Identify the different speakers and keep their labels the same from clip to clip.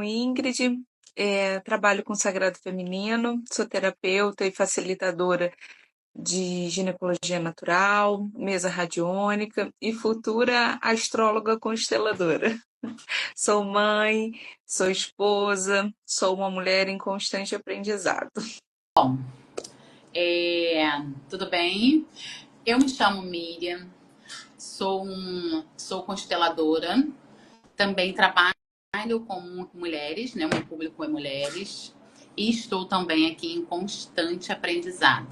Speaker 1: chamo Ingrid, trabalho com Sagrado Feminino, sou terapeuta e facilitadora de ginecologia natural, mesa radiônica e futura astróloga consteladora. Sou mãe, sou esposa, sou uma mulher em constante aprendizado.
Speaker 2: Bom, tudo bem? Eu me chamo Miriam, sou consteladora, também trabalho com mulheres, né? O meu público é mulheres, e estou também aqui em constante aprendizado.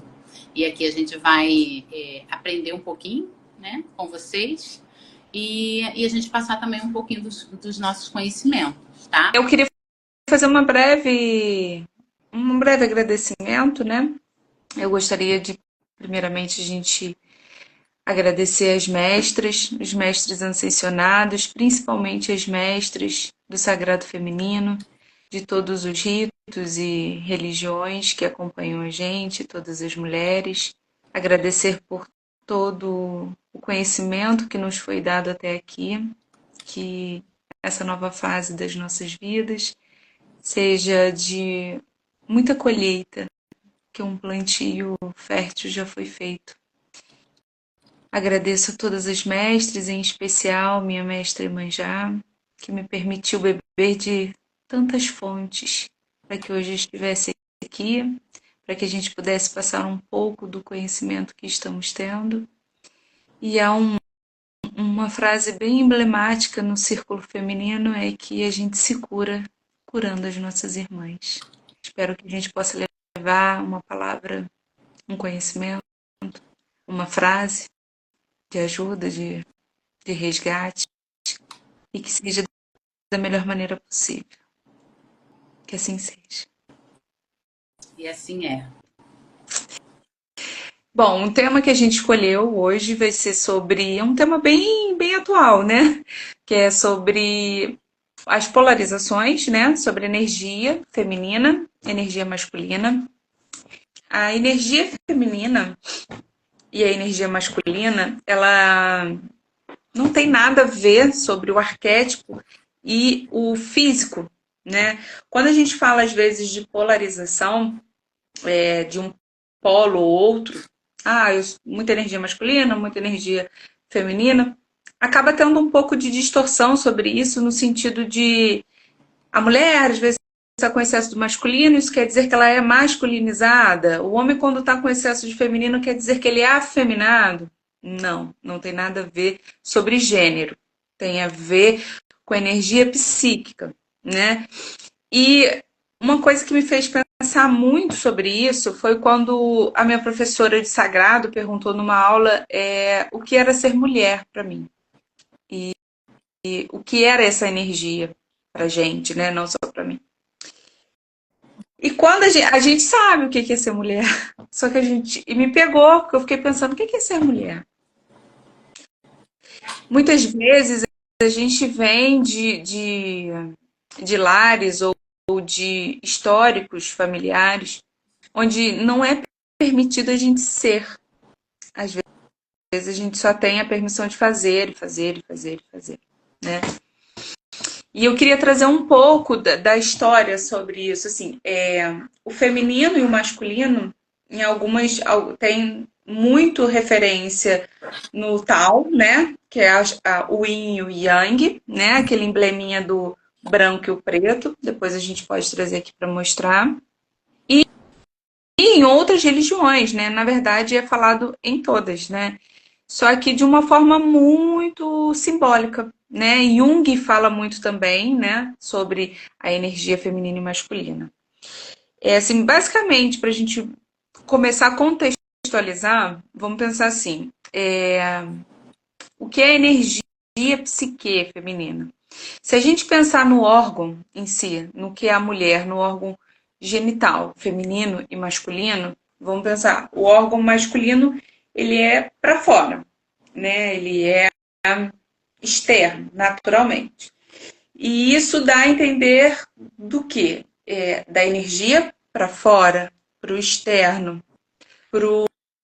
Speaker 2: E aqui a gente vai aprender um pouquinho, né, com vocês e a gente passar também um pouquinho dos nossos conhecimentos, tá?
Speaker 1: Eu queria fazer um breve agradecimento, né? Eu gostaria de, primeiramente, a gente agradecer as mestras, os mestres ascensionados, principalmente as mestras do Sagrado Feminino, de todos os ritos e religiões que acompanham a gente, todas as mulheres. Agradecer por todo o conhecimento que nos foi dado até aqui, que essa nova fase das nossas vidas seja de muita colheita, que um plantio fértil já foi feito. Agradeço a todas as mestres, em especial minha mestra Iemanjá, que me permitiu beber de tantas fontes para que hoje estivesse aqui, para que a gente pudesse passar um pouco do conhecimento que estamos tendo. E há uma frase bem emblemática no círculo feminino, é que a gente se cura curando as nossas irmãs. Espero que a gente possa levar uma palavra, um conhecimento, uma frase de ajuda, de resgate, e que seja da melhor maneira possível. Que assim seja.
Speaker 2: E assim é.
Speaker 1: Bom, o tema que a gente escolheu hoje vai ser sobre... É um tema bem atual, né? Que é sobre as polarizações, né? Sobre energia feminina, energia masculina. A energia feminina e a energia masculina, ela não tem nada a ver sobre o arquétipo e o físico, né? Quando a gente fala, às vezes, de polarização, de um polo ou outro, muita energia masculina, muita energia feminina, acaba tendo um pouco de distorção sobre isso, no sentido de a mulher, às vezes, está com excesso do masculino, isso quer dizer que ela é masculinizada. O homem, quando está com excesso de feminino, quer dizer que ele é afeminado. Não, não tem nada a ver sobre gênero. Tem a ver com energia psíquica, né? E uma coisa que me fez pensar muito sobre isso foi quando a minha professora de sagrado perguntou numa aula o que era ser mulher para mim. E o que era essa energia pra gente, né? Não só para mim. E quando a gente sabe o que é ser mulher, só que a gente. E me pegou, porque eu fiquei pensando, o que é ser mulher? Muitas vezes a gente vem de lares ou de históricos familiares onde não é permitido a gente ser. Às vezes a gente só tem a permissão de fazer, fazer, fazer, fazer, né? E eu queria trazer um pouco da história sobre isso. Assim, o feminino e o masculino, em algumas, tem muito referência no Tao, né? Que é o Yin e o Yang, né? Aquele embleminha do branco e o preto. Depois a gente pode trazer aqui para mostrar. E em outras religiões, né? Na verdade, é falado em todas, né? Só que de uma forma muito simbólica, né? Jung fala muito também, né? Sobre a energia feminina e masculina. Assim, basicamente, para a gente começar a contextualizar, vamos pensar assim: o que é energia psique feminina? Se a gente pensar no órgão em si, no que é a mulher, no órgão genital, feminino e masculino, vamos pensar, o órgão masculino, ele é para fora, né? Ele é externo, naturalmente. E isso dá a entender do que? Da energia para fora, para o externo, para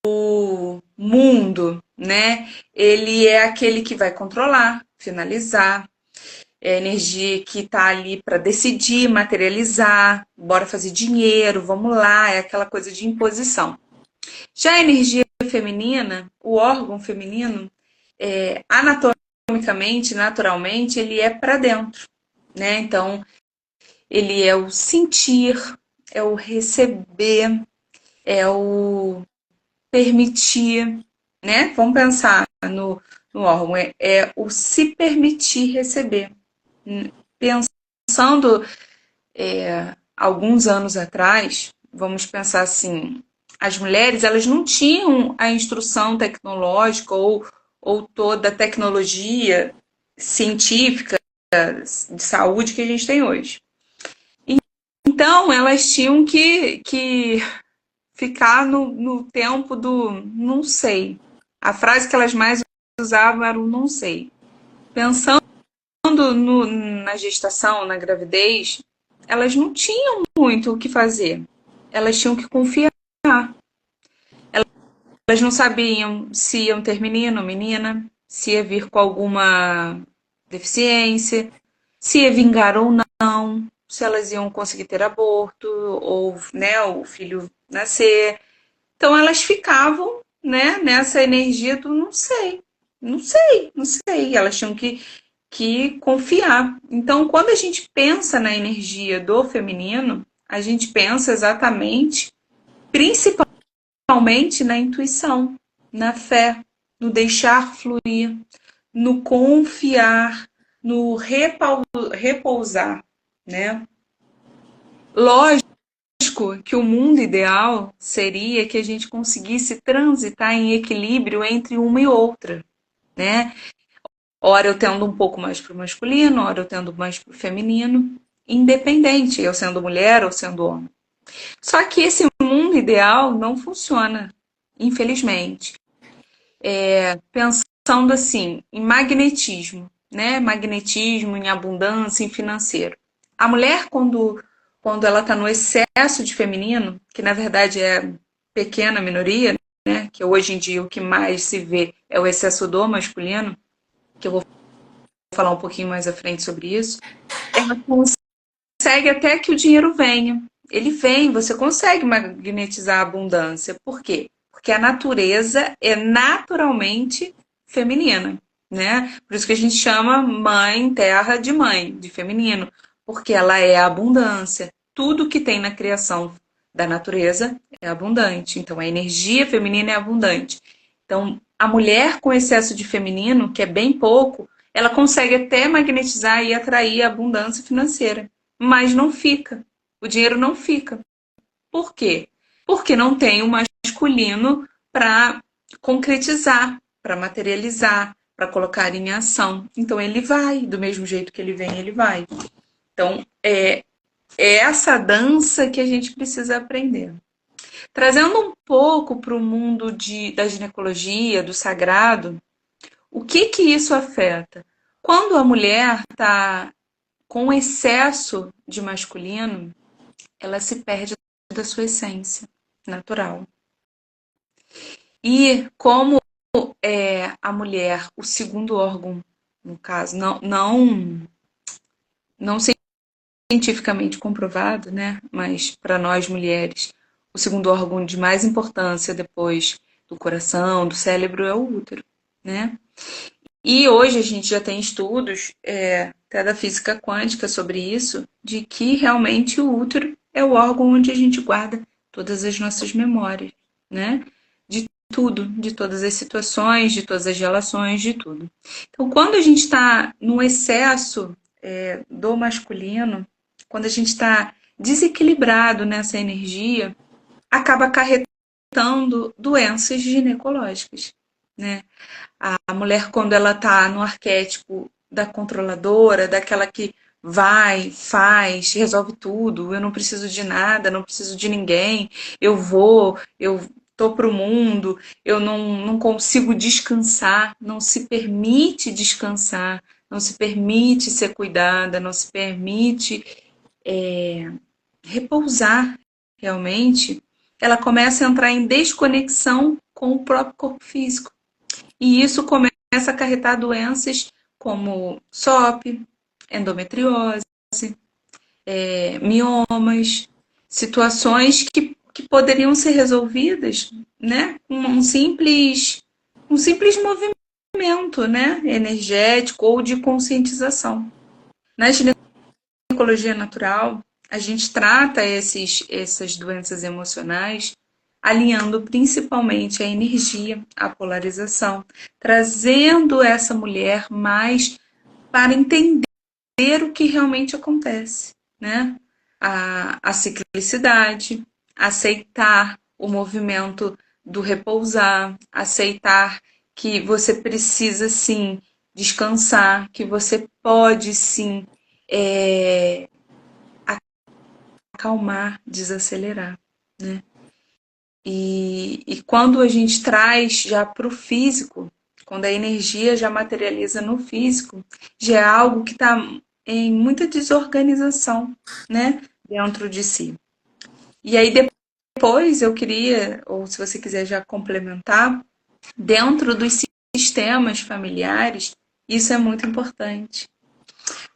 Speaker 1: o mundo, né? Ele é aquele que vai controlar, finalizar, é a energia que está ali para decidir, materializar, bora fazer dinheiro, vamos lá, é aquela coisa de imposição. Já a energia feminina, o órgão feminino, anatomicamente, naturalmente, ele é para dentro, né? Então, ele é o sentir, é o receber, é o permitir, né? Vamos pensar no órgão, é o se permitir receber. Pensando alguns anos atrás, vamos pensar assim, as mulheres elas não tinham a instrução tecnológica ou toda a tecnologia científica de saúde que a gente tem hoje. Então, elas tinham que ficar no tempo do não sei. A frase que elas mais usavam era o não sei. Pensando na gestação, na gravidez, elas não tinham muito o que fazer. Elas tinham que confiar. Elas não sabiam se iam ter menino ou menina, se ia vir com alguma deficiência, se ia vingar ou não, se elas iam conseguir ter aborto ou, né, o filho nascer. Então elas ficavam, né, nessa energia do não sei, não sei, não sei. Elas tinham que confiar. Então, quando a gente pensa na energia do feminino, a gente pensa exatamente, principalmente na intuição, na fé, no deixar fluir, no confiar, no repousar, né? Lógico que o mundo ideal seria que a gente conseguisse transitar em equilíbrio entre uma e outra, né? Ora eu tendo um pouco mais para o masculino, ora eu tendo mais para o feminino, independente, eu sendo mulher ou sendo homem. Só que esse mundo ideal não funciona, infelizmente. Pensando assim, em magnetismo, né? Magnetismo, em abundância, em financeiro. A mulher, quando ela está no excesso de feminino, que na verdade é pequena minoria, né? Que hoje em dia o que mais se vê é o excesso do masculino, que eu vou falar um pouquinho mais à frente sobre isso, ela consegue até que o dinheiro venha. Ele vem, você consegue magnetizar a abundância. Por quê? Porque a natureza é naturalmente feminina, né? Por isso que a gente chama mãe terra de mãe, de feminino, porque ela é a abundância. Tudo que tem na criação da natureza é abundante. Então, a energia feminina é abundante. Então, a mulher com excesso de feminino, que é bem pouco, ela consegue até magnetizar e atrair a abundância financeira, mas não fica. O dinheiro não fica. Por quê? Porque não tem o masculino para concretizar, para materializar, para colocar em ação. Então ele vai, do mesmo jeito que ele vem, ele vai. Então é essa dança que a gente precisa aprender. Trazendo um pouco para o mundo da ginecologia, do sagrado, o que isso afeta? Quando a mulher está com excesso de masculino, ela se perde da sua essência natural. E como a mulher, o segundo órgão, no caso, não cientificamente comprovado, né? Mas para nós mulheres, o segundo órgão de mais importância depois do coração, do cérebro, é o útero, né? E hoje a gente já tem estudos, até da física quântica sobre isso, de que realmente o útero é o órgão onde a gente guarda todas as nossas memórias, né? De tudo, de todas as situações, de todas as relações, de tudo. Então, quando a gente está no excesso do masculino, quando a gente está desequilibrado nessa energia, acaba acarretando doenças ginecológicas, né? A mulher, quando ela está no arquétipo da controladora, daquela que vai, faz, resolve tudo, eu não preciso de nada, não preciso de ninguém, eu tô pro mundo, eu não consigo descansar, não se permite descansar, não se permite ser cuidada, não se permite repousar realmente, ela começa a entrar em desconexão com o próprio corpo físico. E isso começa a acarretar doenças como SOP, endometriose, miomas, situações que poderiam ser resolvidas, né, com um simples movimento, né, energético ou de conscientização. Na ginecologia natural, a gente trata essas doenças emocionais alinhando principalmente a energia, a polarização, trazendo essa mulher mais para entender o que realmente acontece, né? A ciclicidade, aceitar o movimento do repousar, aceitar que você precisa sim descansar, que você pode sim é, acalmar, desacelerar, né? E quando a gente traz já para o físico, quando a energia já materializa no físico, já é algo que está em muita desorganização, né, dentro de si. E aí depois eu queria, ou se você quiser já complementar, dentro dos sistemas familiares, isso é muito importante.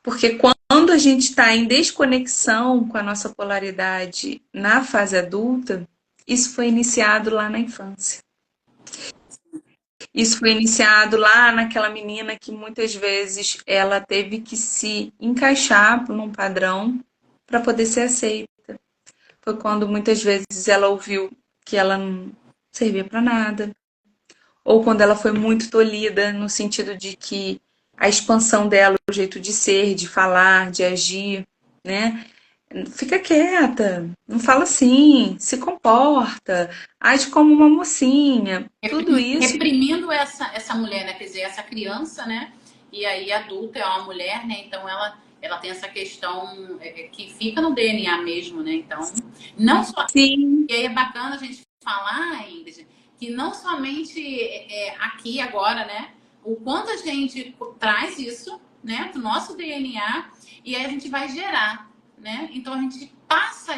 Speaker 1: Porque quando a gente está em desconexão com a nossa polaridade na fase adulta, isso foi iniciado lá na infância. Isso foi iniciado lá naquela menina que muitas vezes ela teve que se encaixar num padrão para poder ser aceita. Foi quando muitas vezes ela ouviu que ela não servia para nada, ou quando ela foi muito tolhida no sentido de que a expansão dela, o jeito de ser, de falar, de agir, né? Fica quieta, não fala assim, se comporta, age como uma mocinha. Tudo isso.
Speaker 2: Reprimindo essa mulher, né? Quer dizer, essa criança, né? E aí adulta é uma mulher, né? Então ela tem essa questão que fica no DNA mesmo, né? Então, não só.
Speaker 1: Sim.
Speaker 2: E aí é bacana a gente falar, Ingrid, que não somente aqui agora, né? O quanto a gente traz isso, né? Do nosso DNA e aí a gente vai gerar, né? Então a gente passa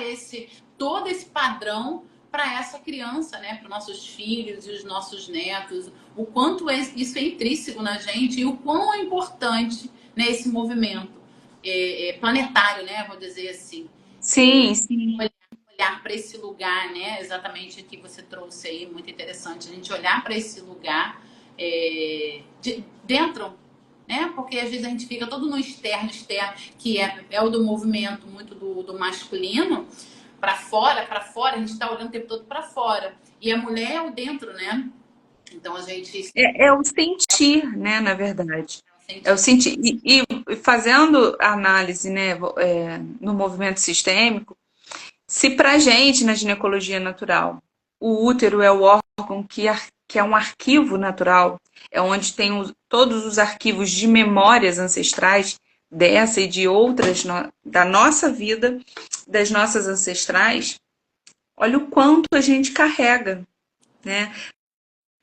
Speaker 2: todo esse padrão para essa criança, né? Para os nossos filhos e os nossos netos, o quanto isso é intrínseco na gente e o quão é importante, né, esse movimento planetário, né? Vou dizer assim.
Speaker 1: Sim, sim.
Speaker 2: Olhar para esse lugar, né? Exatamente o que você trouxe aí, muito interessante. A gente olhar para esse lugar dentro, né? Porque às vezes a gente fica todo no externo, que é o do movimento muito do masculino, para fora, a gente está olhando o tempo todo para fora. E a mulher é o dentro, né? Então a gente.
Speaker 1: É o sentir, né, na verdade. É o sentir. E fazendo a análise, né, no movimento sistêmico, se para a gente, na ginecologia natural, o útero é o órgão que é um arquivo natural, é onde tem todos os arquivos de memórias ancestrais, dessa e de outras, da nossa vida, das nossas ancestrais, olha o quanto a gente carrega, né?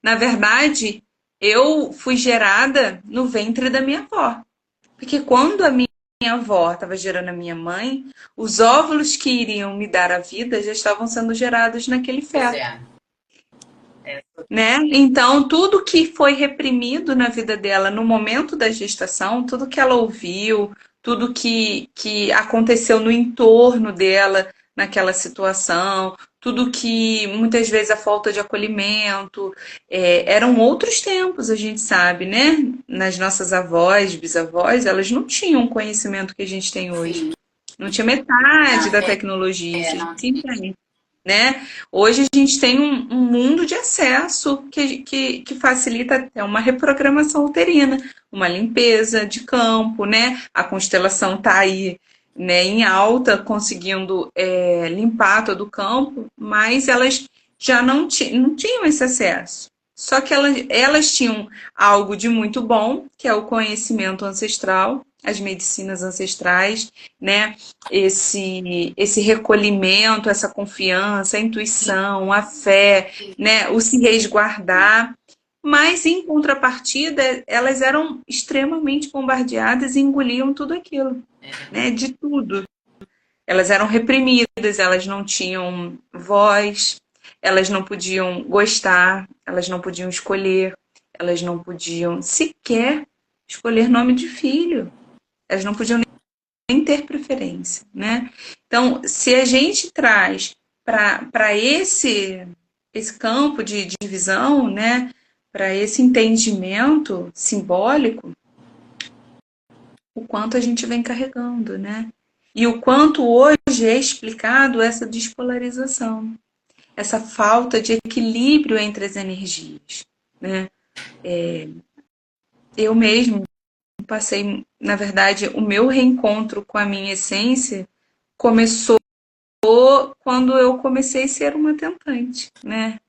Speaker 1: Na verdade, eu fui gerada no ventre da minha avó. Porque quando a minha avó estava gerando a minha mãe, os óvulos que iriam me dar a vida já estavam sendo gerados naquele feto. Né? Então, tudo que foi reprimido na vida dela no momento da gestação, tudo que ela ouviu, tudo que aconteceu no entorno dela naquela situação, tudo que muitas vezes a falta de acolhimento, eram outros tempos, a gente sabe, né? Nas nossas avós, bisavós, elas não tinham o conhecimento que a gente tem hoje.
Speaker 2: Sim.
Speaker 1: Não tinha metade da tecnologia, isso a gente tem. Né? Hoje a gente tem um mundo de acesso que facilita até uma reprogramação uterina, uma limpeza de campo, né? A constelação está aí, né, em alta, conseguindo limpar todo o campo, mas elas já não tinham esse acesso. Só que elas tinham algo de muito bom, que é o conhecimento ancestral, as medicinas ancestrais, né? Esse recolhimento, essa confiança, a intuição, a fé, né? O se resguardar. Mas, em contrapartida, elas eram extremamente bombardeadas e engoliam tudo aquilo, né? De tudo. Elas eram reprimidas, elas não tinham voz, elas não podiam gostar, elas não podiam escolher, elas não podiam sequer escolher nome de filho. Elas não podiam nem ter preferência, né? Então, se a gente traz para esse campo de divisão, né? Para esse entendimento simbólico, o quanto a gente vem carregando, né? E o quanto hoje é explicado essa despolarização, essa falta de equilíbrio entre as energias, né? Eu mesmo passei, na verdade, o meu reencontro com a minha essência começou quando eu comecei a ser uma tentante, né?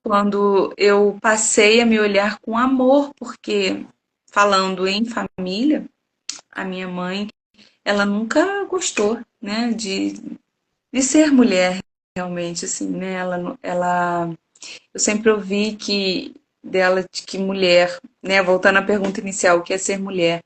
Speaker 1: Quando eu passei a me olhar com amor, porque falando em família, a minha mãe, ela nunca gostou, né, de ser mulher realmente, assim, né? Eu sempre ouvi que dela de que mulher, né, voltando à pergunta inicial, o que é ser mulher?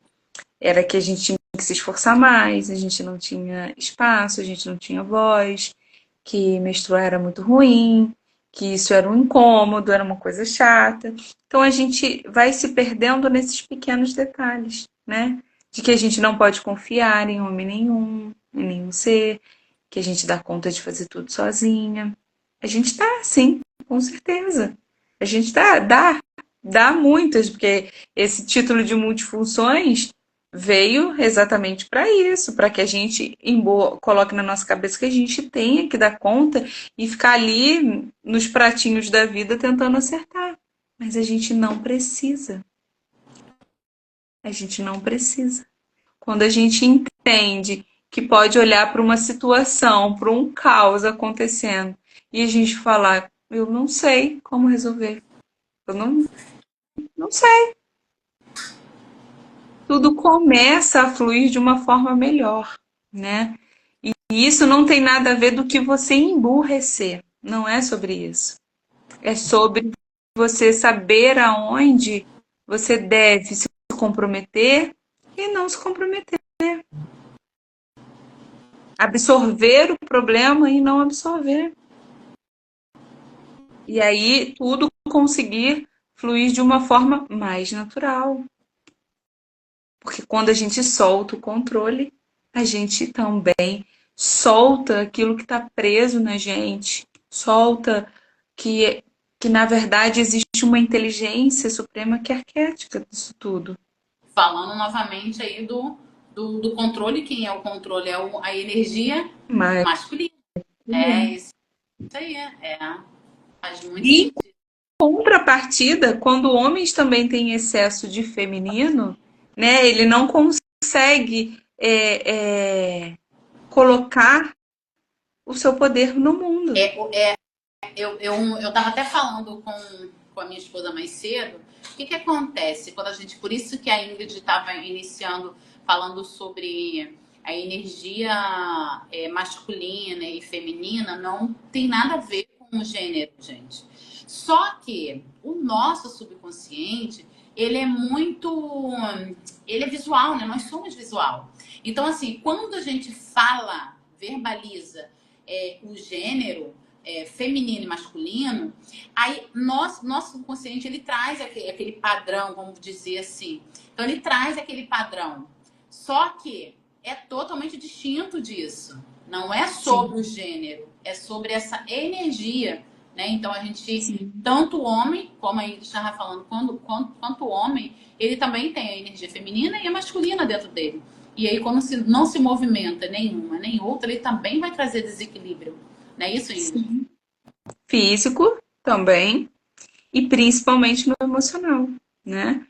Speaker 1: Era que a gente tinha que se esforçar mais, a gente não tinha espaço, a gente não tinha voz, que menstruar era muito ruim, que isso era um incômodo, era uma coisa chata. Então a gente vai se perdendo nesses pequenos detalhes, né? De que a gente não pode confiar em homem nenhum, em nenhum ser, que a gente dá conta de fazer tudo sozinha. A gente tá, sim, com certeza. A gente dá muitas, porque esse título de multifunções veio exatamente para isso, para que a gente coloque na nossa cabeça que a gente tenha que dar conta e ficar ali nos pratinhos da vida tentando acertar. Mas a gente não precisa. A gente não precisa. Quando a gente entende que pode olhar para uma situação, para um caos acontecendo, e a gente falar, eu não sei como resolver. Eu não sei. Tudo começa a fluir de uma forma melhor, né? E isso não tem nada a ver do que você emburrecer. Não é sobre isso. É sobre você saber aonde você deve se comprometer e não se comprometer. Absorver o problema e não absorver. E aí tudo conseguir fluir de uma forma mais natural. Porque quando a gente solta o controle, a gente também solta aquilo que está preso na gente, solta que na verdade existe uma inteligência suprema que é arquética disso tudo.
Speaker 2: Falando novamente aí do controle, quem é o controle? É a energia
Speaker 1: Mas,
Speaker 2: masculina. É isso aí, faz muito
Speaker 1: em
Speaker 2: sentido.
Speaker 1: contrapartida, quando homens também têm excesso de feminino, né, ele não consegue colocar o seu poder no mundo.
Speaker 2: Eu tava até falando com a minha esposa mais cedo. O que acontece quando a gente. Por isso que a Ingrid estava iniciando falando sobre a energia masculina e feminina, não tem nada a ver com o gênero, gente. Só que o nosso subconsciente, ele é muito. Ele é visual, né? Nós somos visual. Então, assim, quando a gente fala, verbaliza o gênero feminino e masculino, aí nosso subconsciente ele traz aquele padrão, vamos dizer assim. Então ele traz aquele padrão. Só que é totalmente distinto disso. Não é sobre o gênero, é sobre essa energia, né? Então a gente, tanto o homem, como a gente estava falando, quanto o homem, ele também tem a energia feminina e a masculina dentro dele. E aí, quando não se movimenta nenhuma nem outra, ele também vai trazer desequilíbrio. Não é isso, Ingrid?
Speaker 1: Físico também, e principalmente no emocional, né?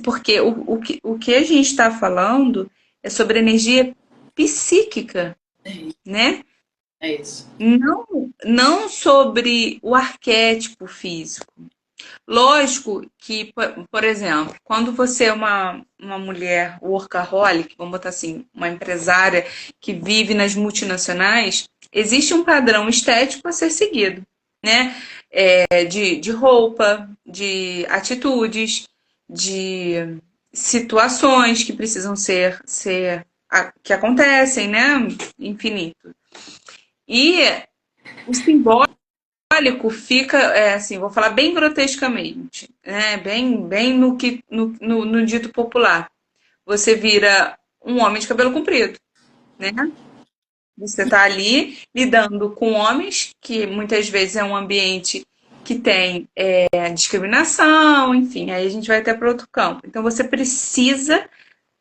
Speaker 1: Porque o que a gente está falando é sobre energia psíquica, né?
Speaker 2: É isso.
Speaker 1: Não sobre o arquétipo físico. Lógico que, por exemplo, quando você é uma mulher workaholic, vamos botar assim, uma empresária que vive nas multinacionais, existe um padrão estético a ser seguido, né? De roupa, de atitudes, de situações que precisam que acontecem, né? Infinito. E o simbólico fica, assim, vou falar bem grotescamente, né? Bem no dito popular. você vira um homem de cabelo comprido, né? Você está ali lidando com homens, que muitas vezes é um ambiente que tem discriminação, enfim, aí a gente vai até para outro campo. Então você precisa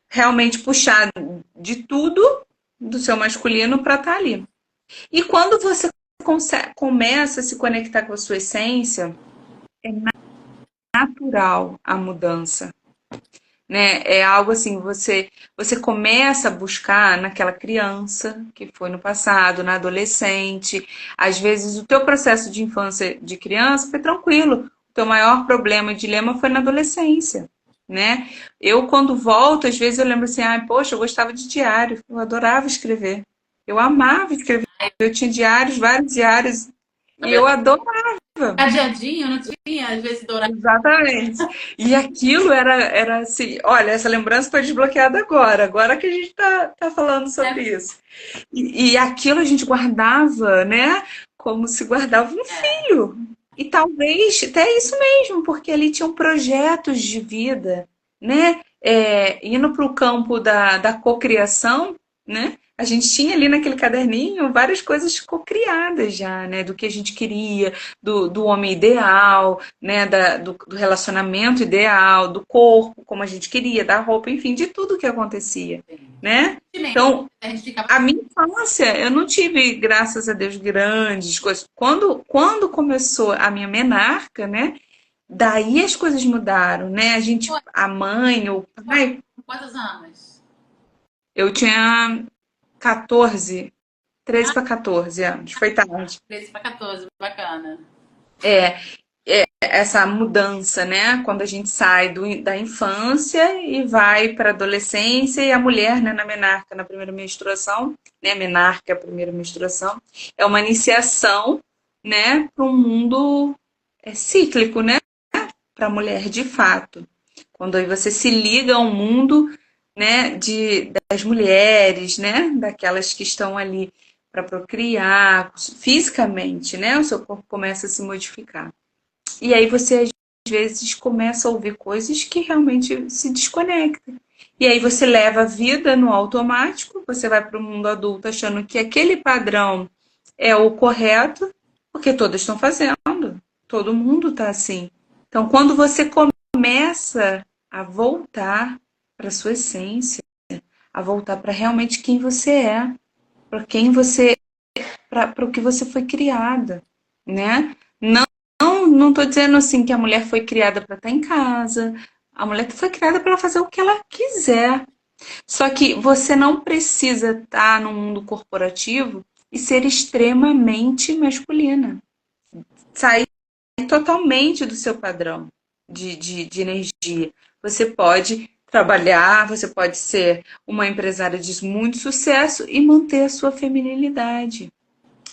Speaker 1: realmente puxar de tudo do seu masculino para estar ali. E quando você começa a se conectar com a sua essência, é natural a mudança, né? É algo assim, você começa a buscar naquela criança que foi no passado, na adolescente. Às vezes o teu processo de infância de criança foi tranquilo. O teu maior problema e dilema foi na adolescência, né? Eu quando volto, às vezes eu lembro assim, ah, poxa, eu gostava de diário, eu adorava escrever. Eu amava escrever. Eu tinha diários, vários diários, e eu adorava.
Speaker 2: Cadeadinho, não tinha, às vezes, dourado.
Speaker 1: Exatamente. E aquilo era assim, olha, essa lembrança foi desbloqueada agora que a gente tá falando sobre isso. E aquilo a gente guardava, né? Como se guardava um filho. E talvez até isso mesmo, porque ali tinham projetos de vida, né? Indo para o campo da cocriação, né? A gente tinha ali naquele caderninho várias coisas cocriadas já, né? Do que a gente queria, do homem ideal, né? Do relacionamento ideal, do corpo, como a gente queria, da roupa, enfim, de tudo que acontecia, né? Então,
Speaker 2: A gente ficava.
Speaker 1: a minha infância, eu não tive, graças a Deus, grandes coisas. Quando começou a minha menarca, né? Daí as coisas mudaram, né? A mãe, o pai,
Speaker 2: Quantos anos?
Speaker 1: eu tinha 14, 13 para 14 anos, foi tarde.
Speaker 2: 13 para 14, bacana.
Speaker 1: É, essa mudança, né? Quando a gente sai da infância e vai para a adolescência e a mulher, né, na menarca, na primeira menstruação, né? Menarca, a primeira menstruação, é uma iniciação, né, para um mundo cíclico, né? Para a mulher de fato. Quando aí você se liga ao mundo, né, das mulheres, né, daquelas que estão ali para procriar fisicamente, né? O seu corpo começa a se modificar. E aí você às vezes começa a ouvir coisas que realmente se desconectam. E aí você leva a vida no automático, você vai para o mundo adulto achando que aquele padrão é o correto, porque todas estão fazendo, todo mundo está assim. Então, quando você começa a voltar para a sua essência, a voltar para realmente quem você é, para quem você, para o que você foi criada, né? Não estou dizendo assim que a mulher foi criada para estar em casa. A mulher foi criada para fazer o que ela quiser. Só que você não precisa estar no mundo corporativo e ser extremamente masculina. Sair totalmente do seu padrão de energia. Você pode trabalhar, você pode ser uma empresária de muito sucesso e manter a sua feminilidade.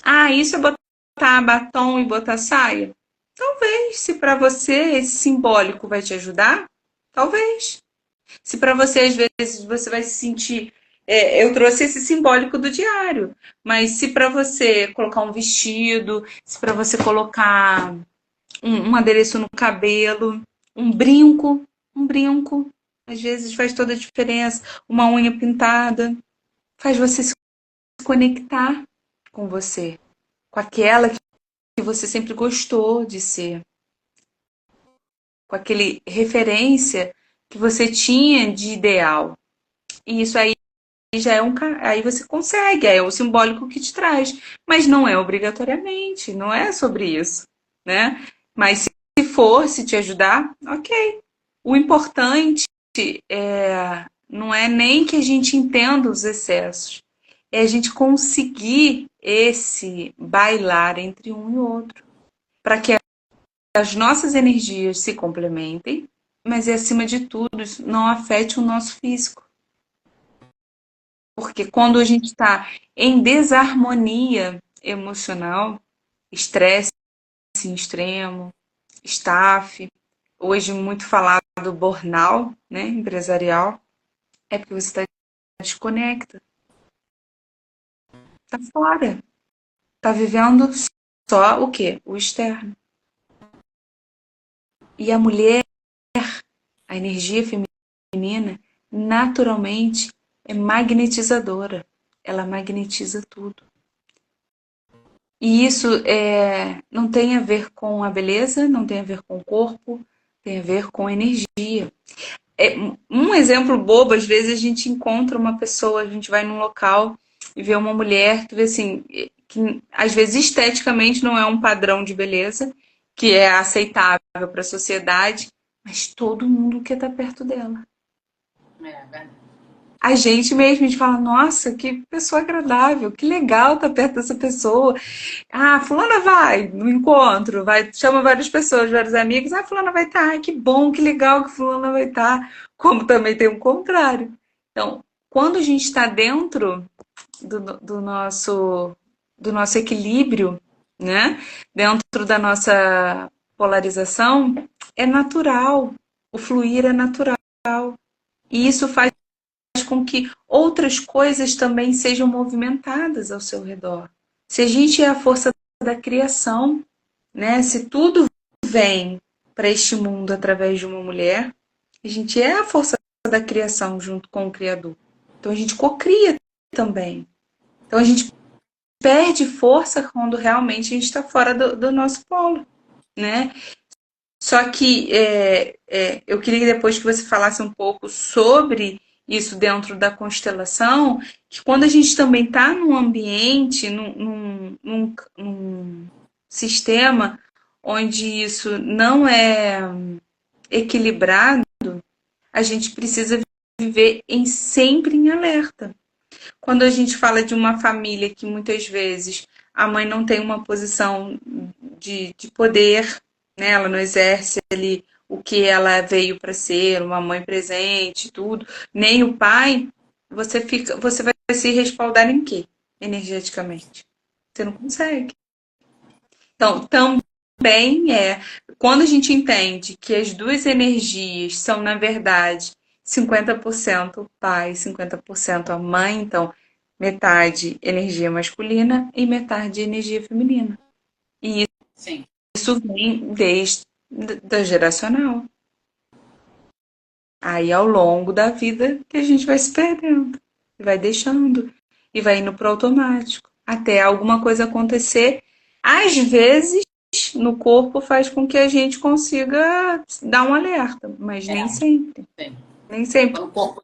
Speaker 1: Ah, isso é botar batom e botar saia? Talvez, se para você esse simbólico vai te ajudar, talvez. Se para você às vezes você vai se sentir, eu trouxe esse simbólico do diário, mas se para você colocar um vestido, se para você colocar um adereço no cabelo, um brinco, às vezes faz toda a diferença. Uma unha pintada faz você se conectar com você, com aquela que você sempre gostou de ser, com aquele referência que você tinha de ideal. E isso aí já é aí você consegue, é o simbólico que te traz, mas não é obrigatoriamente, não é sobre isso, né? Mas se for, se te ajudar, ok. O importante não é nem que a gente entenda os excessos, é a gente conseguir esse bailar entre um e outro, para que as nossas energias se complementem, mas acima de tudo, isso não afete o nosso físico. Porque quando a gente está em desarmonia emocional, estresse extremo, staff, hoje muito falado do burnout, né, empresarial, é porque você está desconecta, está fora, está vivendo só o quê? O externo. E a mulher, a energia feminina, naturalmente é magnetizadora. Ela magnetiza tudo. E isso não tem a ver com a beleza, não tem a ver com o corpo, tem a ver com energia. Um exemplo bobo, às vezes a gente encontra uma pessoa, a gente vai num local e vê uma mulher que vê assim, que às vezes esteticamente não é um padrão de beleza, que é aceitável para a sociedade, mas todo mundo quer estar perto dela.
Speaker 2: É verdade.
Speaker 1: A gente mesmo, a gente fala, nossa, que pessoa agradável, que legal estar perto dessa pessoa. Ah, fulana vai no encontro, vai, chama várias pessoas, vários amigos. Ah, fulana vai estar, ai, que bom, que legal que fulana vai estar. Como também tem o contrário. Então, quando a gente está dentro do nosso equilíbrio, né? Dentro da nossa polarização, é natural. O fluir é natural. E isso faz com que outras coisas também sejam movimentadas ao seu redor. Se a gente é a força da criação, né? Se tudo vem para este mundo através de uma mulher, a gente é a força da criação junto com o Criador. Então a gente cocria também. Então a gente perde força quando realmente a gente está fora do nosso polo, né? Só que eu queria depois que você falasse um pouco sobre isso dentro da constelação, que quando a gente também está num ambiente, num sistema onde isso não é equilibrado, a gente precisa viver sempre em alerta. Quando a gente fala de uma família que muitas vezes a mãe não tem uma posição de poder, né? Ela não exerce ali o que ela veio para ser, uma mãe presente, tudo, nem o pai, você vai se respaldar em quê? Energeticamente. Você não consegue. Então, também quando a gente entende que as duas energias são, na verdade, 50% pai, 50% a mãe, então metade energia masculina e metade energia feminina. E
Speaker 2: Sim.
Speaker 1: isso vem desde da geracional. Aí ao longo da vida que a gente vai se perdendo, vai deixando e vai indo para o automático, até alguma coisa acontecer. Às vezes no corpo faz com que a gente consiga dar um alerta, mas nem
Speaker 2: É,
Speaker 1: sempre.
Speaker 2: sim.
Speaker 1: Nem sempre.
Speaker 2: Quando o corpo.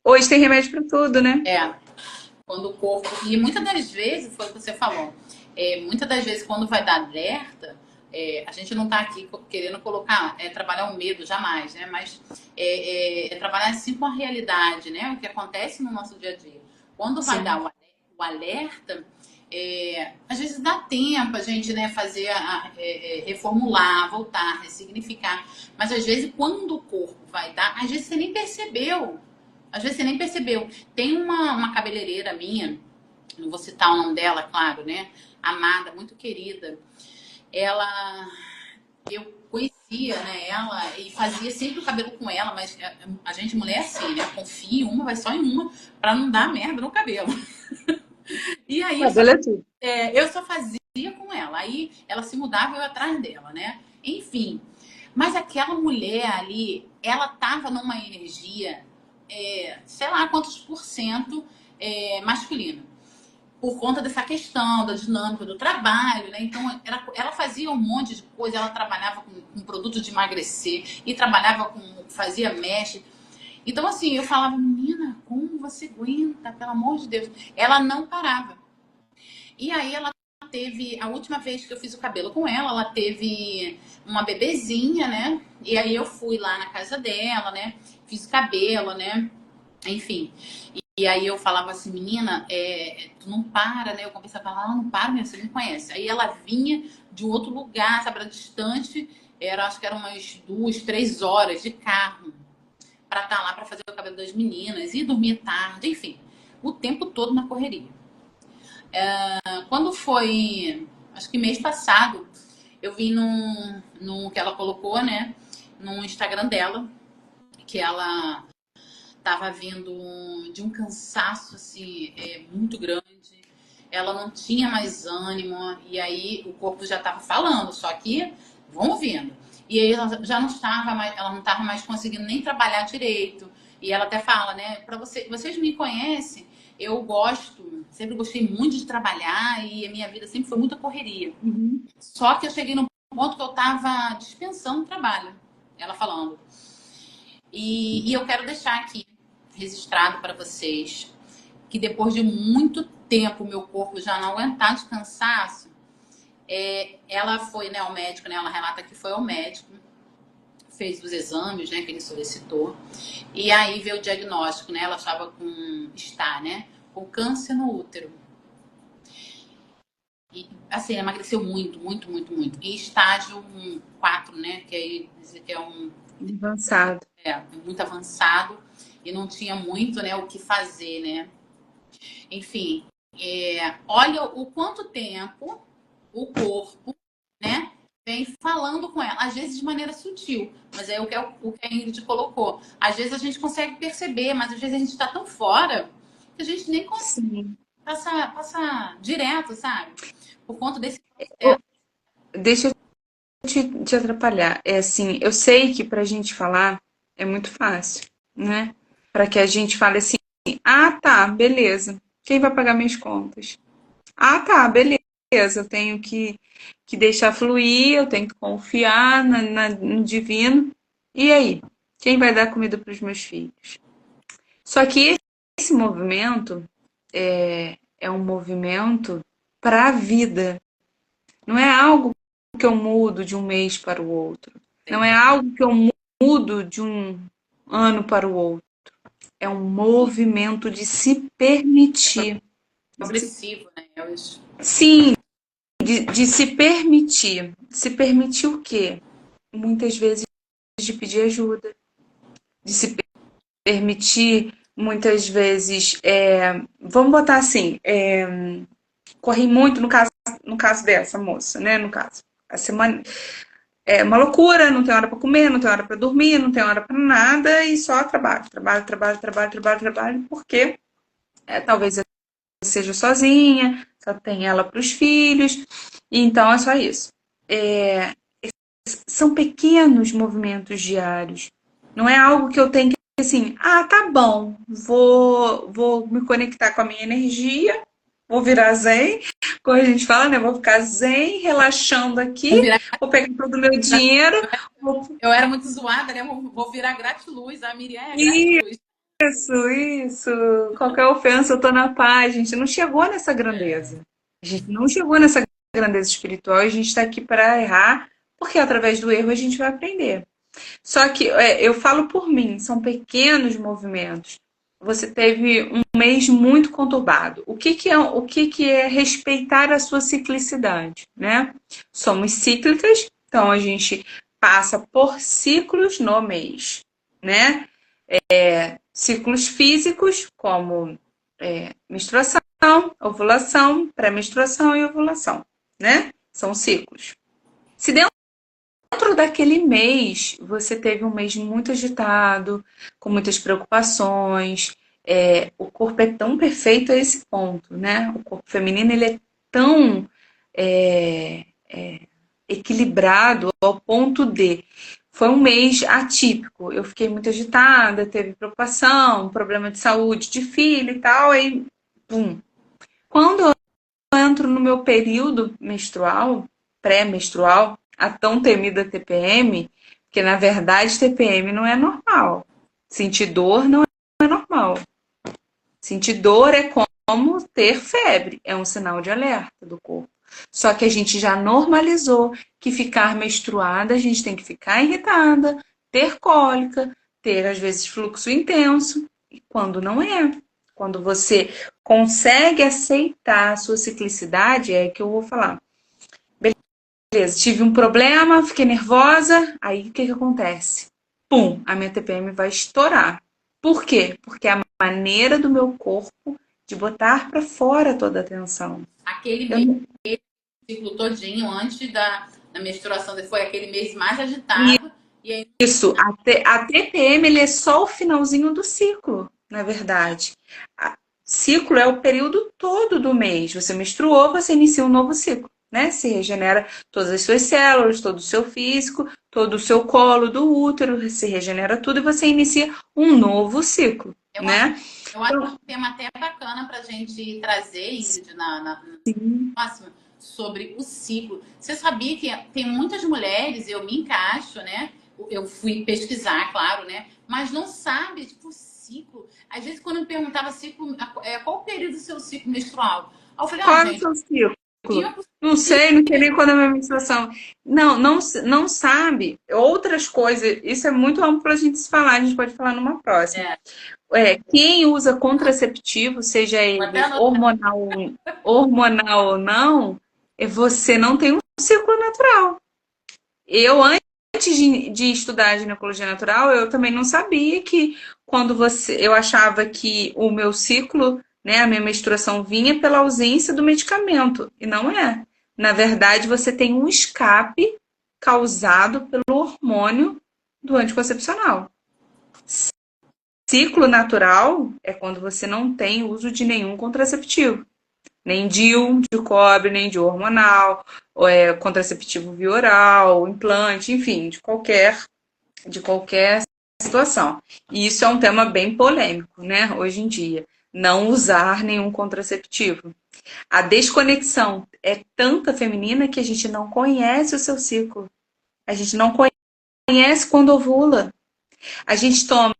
Speaker 1: Hoje tem remédio para tudo, né?
Speaker 2: É, quando o corpo. E muitas das vezes, foi o que você falou, muitas das vezes, quando vai dar alerta, a gente não está aqui querendo colocar, trabalhar o medo, jamais, né? Mas trabalhar assim com a realidade, né? O que acontece no nosso dia a dia. Quando vai
Speaker 1: Sim.
Speaker 2: dar o alerta, às vezes dá tempo a gente, né, fazer, reformular, voltar, ressignificar. Mas às vezes, quando o corpo vai dar, às vezes você nem percebeu. Às vezes você nem percebeu. Tem uma cabeleireira minha, não vou citar o nome dela, claro, né? Amada, muito querida. Ela, eu conhecia, né, ela e fazia sempre o cabelo com ela, mas a gente mulher é assim, né? Confia em uma, vai só em uma, pra não dar merda no cabelo. E aí
Speaker 1: Cabelo é tudo.
Speaker 2: eu só fazia com ela. Aí ela se mudava e eu atrás dela, né? Enfim. Mas aquela mulher ali, ela tava numa energia, sei lá quantos por cento masculina. Por conta dessa questão da dinâmica do trabalho, né? Então, ela fazia um monte de coisa, ela trabalhava com produto de emagrecer e trabalhava fazia mesh. Então, assim, eu falava, menina, como você aguenta, pelo amor de Deus? Ela não parava. E aí ela teve, a última vez que eu fiz o cabelo com ela, ela teve uma bebezinha, né? E aí eu fui lá na casa dela, né? Fiz o cabelo, né? Enfim. E aí eu falava assim, menina, tu não para, né? Eu comecei a falar, ela não para, você me conhece. Aí ela vinha de um outro lugar, sabe, era distante, acho que eram umas 2, 3 horas de carro pra estar lá pra fazer o cabelo das meninas e dormir tarde, enfim, o tempo todo na correria. Quando foi, acho que mês passado, eu vi no que ela colocou, né, no Instagram dela, que ela tava vindo de um cansaço, assim, muito grande. Ela não tinha mais ânimo, e aí o corpo já tava falando, só que vão ouvindo. E aí ela já não estava mais, ela não estava mais conseguindo nem trabalhar direito. E ela até fala, né? Para vocês me conhecem, eu gosto, sempre gostei muito de trabalhar e a minha vida sempre foi muita correria.
Speaker 1: Uhum.
Speaker 2: Só que eu cheguei num ponto que eu tava dispensando o trabalho. Ela falando. E eu quero deixar aqui registrado para vocês que depois de muito tempo meu corpo já não aguentar de cansaço, ela foi, né, ao médico, né? Ela relata que foi ao médico, fez os exames, né, que ele solicitou, e aí veio o diagnóstico, né? Ela estava né, com câncer no útero. E, assim, emagreceu muito, muito, muito, muito. E estágio 4, né? Que aí diz que é
Speaker 1: Avançado.
Speaker 2: muito avançado e não tinha muito, né, o que fazer, né? Enfim, olha o quanto tempo o corpo, né, vem falando com ela, às vezes de maneira sutil, mas é o que a Ingrid colocou. Às vezes a gente consegue perceber, mas às vezes a gente está tão fora que a gente nem
Speaker 1: Sim.
Speaker 2: passa direto, sabe? Por conta desse
Speaker 1: Ô,
Speaker 2: processo.
Speaker 1: deixa eu te atrapalhar. É assim, eu sei que pra gente falar é muito fácil, né? Para que a gente fale assim, ah, tá, beleza. Quem vai pagar minhas contas? Ah, tá, beleza. Eu tenho que deixar fluir, eu tenho que confiar no divino. E aí? Quem vai dar comida para os meus filhos? Só que esse movimento é um movimento para a vida. Não é algo que eu mudo de um mês para o outro. Não é algo que eu mudo de um ano para o outro. É um movimento de se permitir.
Speaker 2: Progressivo, né?
Speaker 1: Sim, de se permitir. Se permitir o quê? Muitas vezes de pedir ajuda, de se permitir, muitas vezes, vamos botar assim, corri muito no caso dessa moça, né? No caso, a semana é uma loucura, não tem hora para comer, não tem hora para dormir, não tem hora para nada e só trabalho, trabalho, trabalho, trabalho, trabalho, trabalho, porque talvez eu seja sozinha, só tem ela para os filhos, e então é só isso. É, são pequenos movimentos diários. Não é algo que eu tenho que assim, ah, tá bom, vou me conectar com a minha energia, vou virar zen, como a gente fala, né? Vou ficar zen, relaxando
Speaker 2: Vou
Speaker 1: aqui,
Speaker 2: virar,
Speaker 1: vou pegar todo o meu dinheiro, vou...
Speaker 2: eu era muito zoada, né? Vou virar gratiluz. A Miriam é gratiluz.
Speaker 1: Isso, qualquer ofensa eu tô na paz. A gente não chegou nessa grandeza. A gente não chegou nessa grandeza espiritual, a gente está aqui para errar, porque através do erro a gente vai aprender. Só que eu falo por mim, são pequenos movimentos. Você teve um mês muito conturbado. O que é respeitar a sua ciclicidade, né? Somos cíclicas, então a gente passa por ciclos no mês, né? Ciclos físicos, como menstruação, ovulação, pré-menstruação e ovulação, né? São ciclos. Se dentro daquele mês, você teve um mês muito agitado, com muitas preocupações. O corpo é tão perfeito a esse ponto, né? O corpo feminino ele é tão é, equilibrado ao ponto de foi um mês atípico. Eu fiquei muito agitada, teve preocupação, problema de saúde de filho e tal, aí pum. Quando eu entro no meu período menstrual, pré-menstrual, a tão temida TPM, que na verdade TPM não é normal. Sentir dor não é normal. Sentir dor é como ter febre, é um sinal de alerta do corpo. Só que a gente já normalizou que ficar menstruada, a gente tem que ficar irritada, ter cólica, ter às vezes fluxo intenso, e quando não é. Quando você consegue aceitar a sua ciclicidade, é que eu vou falar. Beleza, tive um problema, fiquei nervosa, aí o que acontece? Pum, a minha TPM vai estourar. Por quê? Porque é a maneira do meu corpo de botar para fora toda a tensão.
Speaker 2: Aquele mês,
Speaker 1: Eu,
Speaker 2: ciclo todinho, antes da menstruação, foi aquele mês mais agitado. E aí,
Speaker 1: isso, a TPM ele é só o finalzinho do ciclo, na verdade. Ciclo é o período todo do mês. Você menstruou, você inicia um novo ciclo, né? Se regenera todas as suas células, todo o seu físico, todo o seu colo do útero, se regenera tudo e você inicia um novo ciclo,
Speaker 2: Eu acho,
Speaker 1: né?
Speaker 2: eu acho um tema até bacana para a gente trazer, Ingrid, na próxima, sobre o ciclo. Você sabia que tem muitas mulheres, eu me encaixo, né? Eu fui pesquisar, claro, né? Mas não sabe, tipo, ciclo. Às vezes, quando eu me perguntava ciclo, qual o período do seu ciclo menstrual? Aí eu falei,
Speaker 1: Qual é o
Speaker 2: gente,
Speaker 1: seu ciclo?
Speaker 2: tinha
Speaker 1: Não sei nem quando é a minha menstruação. Não sabe. Outras coisas, isso é muito amplo para a gente se falar, a gente pode falar numa próxima.
Speaker 2: é,
Speaker 1: Quem usa contraceptivo, seja
Speaker 2: até
Speaker 1: ele
Speaker 2: anotar.
Speaker 1: hormonal ou não, você não tem um ciclo natural. Eu, antes de estudar ginecologia natural, eu também não sabia que quando eu achava que o meu ciclo, né, a minha menstruação vinha pela ausência do medicamento, e não é. Na verdade, você tem um escape causado pelo hormônio do anticoncepcional. Ciclo natural é quando você não tem uso de nenhum contraceptivo, nem DIU de cobre, nem de hormonal, contraceptivo via oral, implante, enfim, de qualquer situação. E isso é um tema bem polêmico, né, hoje em dia. Não usar nenhum contraceptivo. A desconexão é tanta feminina que a gente não conhece o seu ciclo. A gente não conhece quando ovula. A gente toma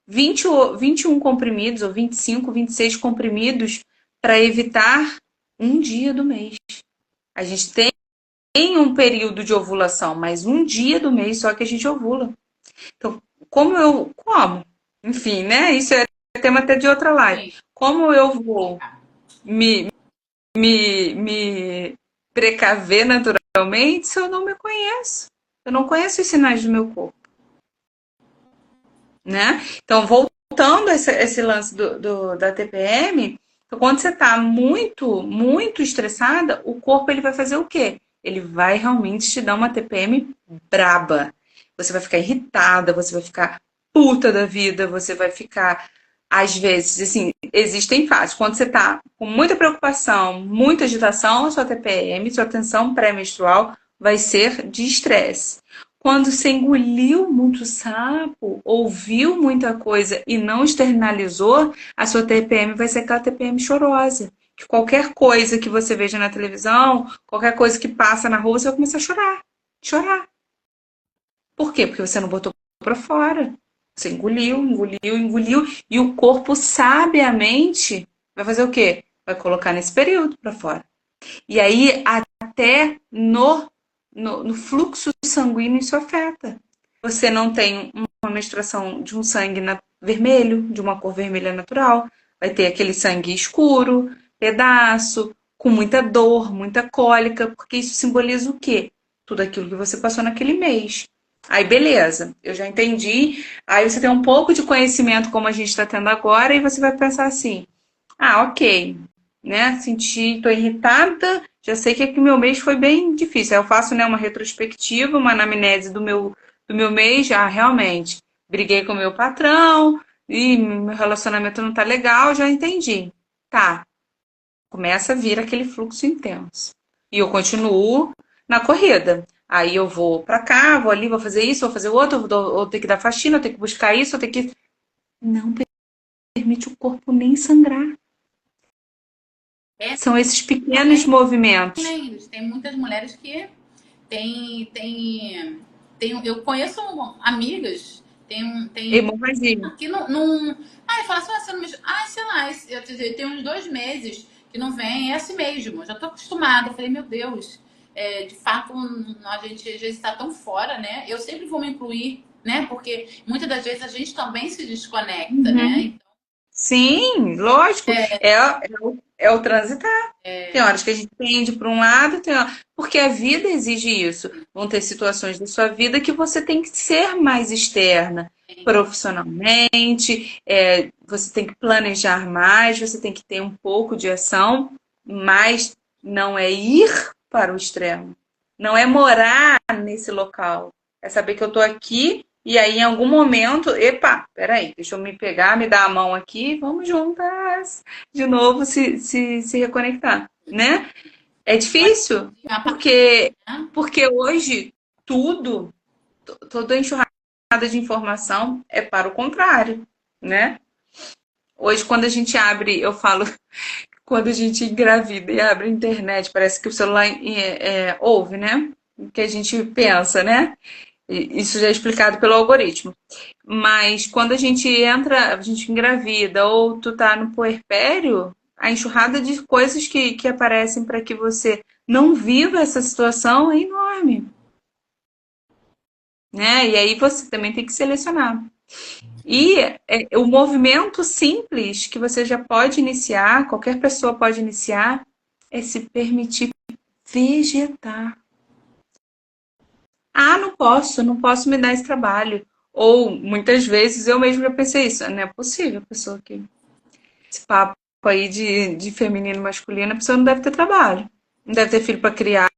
Speaker 1: 21 comprimidos, ou 25, 26 comprimidos, para evitar um dia do mês. A gente tem um período de ovulação, mas um dia do mês só que a gente ovula. Então, como? Enfim, né? Isso é tema até de outra live.
Speaker 2: Sim.
Speaker 1: Como eu vou me, me precaver naturalmente se eu não me conheço? Eu não conheço os sinais do meu corpo, né? Então, voltando a esse lance da TPM, então, quando você está muito, muito estressada, o corpo ele vai fazer o quê? Ele vai realmente te dar uma TPM braba. Você vai ficar irritada, você vai ficar puta da vida, você vai ficar, às vezes, assim, existem fases. Quando você está com muita preocupação, muita agitação, a sua TPM, sua tensão pré-menstrual, vai ser de estresse. Quando você engoliu muito sapo, ouviu muita coisa e não externalizou, a sua TPM vai ser aquela TPM chorosa. Que qualquer coisa que você veja na televisão, qualquer coisa que passa na rua, você vai começar a chorar. Chorar. Por quê? Porque você não botou para fora. Você engoliu, engoliu, engoliu. E o corpo, sabiamente, vai fazer o quê? Vai colocar nesse período para fora. E aí, até no fluxo sanguíneo, isso afeta. Você não tem uma menstruação de um sangue vermelho, de uma cor vermelha natural. Vai ter aquele sangue escuro, pedaço, com muita dor, muita cólica, porque isso simboliza o quê? Tudo aquilo que você passou naquele mês. Aí, beleza, eu já entendi. Aí você tem um pouco de conhecimento, como a gente está tendo agora, e você vai pensar assim: ah, ok, né? Senti, tô irritada, já sei que o meu mês foi bem difícil. Aí eu faço, né, uma retrospectiva, uma anamnese do meu mês, já realmente briguei com o meu patrão e meu relacionamento não tá legal, já entendi. Tá, começa a vir aquele fluxo intenso. E eu continuo na corrida. Aí eu vou pra cá, vou ali, vou fazer isso, vou fazer outro, vou ter que dar faxina, eu tenho que buscar isso, eu tenho que. Não permite o corpo nem sangrar.
Speaker 2: É,
Speaker 1: São esses pequenos
Speaker 2: também,
Speaker 1: movimentos.
Speaker 2: né, Ingrid? Tem muitas mulheres que eu conheço amigas, tem
Speaker 1: Hemorragia.
Speaker 2: que não. Ai, fala assim, você não me. Ai, sei lá, eu tenho uns 2 meses que não vem, é assim mesmo, já tô acostumada. Eu falei, meu Deus, de fato, a gente às vezes está tão fora, né? Eu sempre vou me incluir, né? Porque muitas das vezes a gente também se desconecta, né?
Speaker 1: Uhum. Sim, lógico. É o transitar. Tem horas que a gente pende para um lado, porque a vida exige isso. Vão ter situações da sua vida que você tem que ser mais externa, profissionalmente, você tem que planejar mais, você tem que ter um pouco de ação, mas não é ir para o extremo. Não é morar nesse local. É saber que eu estou aqui e aí, em algum momento, epa, peraí, deixa eu me pegar, me dar a mão aqui, vamos juntas de novo se reconectar, né? É difícil,
Speaker 2: A parte,
Speaker 1: porque,
Speaker 2: né?
Speaker 1: porque hoje tudo, toda enxurrada de informação é para o contrário, né? Hoje, quando a gente abre, eu falo, quando a gente engravida e abre a internet, parece que o celular ouve, né? O que a gente pensa, né? Isso já é explicado pelo algoritmo. Mas quando a gente entra, a gente engravida ou tu tá no puerpério, a enxurrada de coisas que aparecem para que você não viva essa situação é enorme, né? E aí você também tem que selecionar. E o movimento simples que você já pode iniciar, qualquer pessoa pode iniciar, é se permitir vegetar. Ah, não posso me dar esse trabalho. Ou muitas vezes eu mesmo já pensei isso, não é possível, a pessoa que esse papo aí de feminino e masculino, a pessoa não deve ter trabalho, não deve ter filho para criar,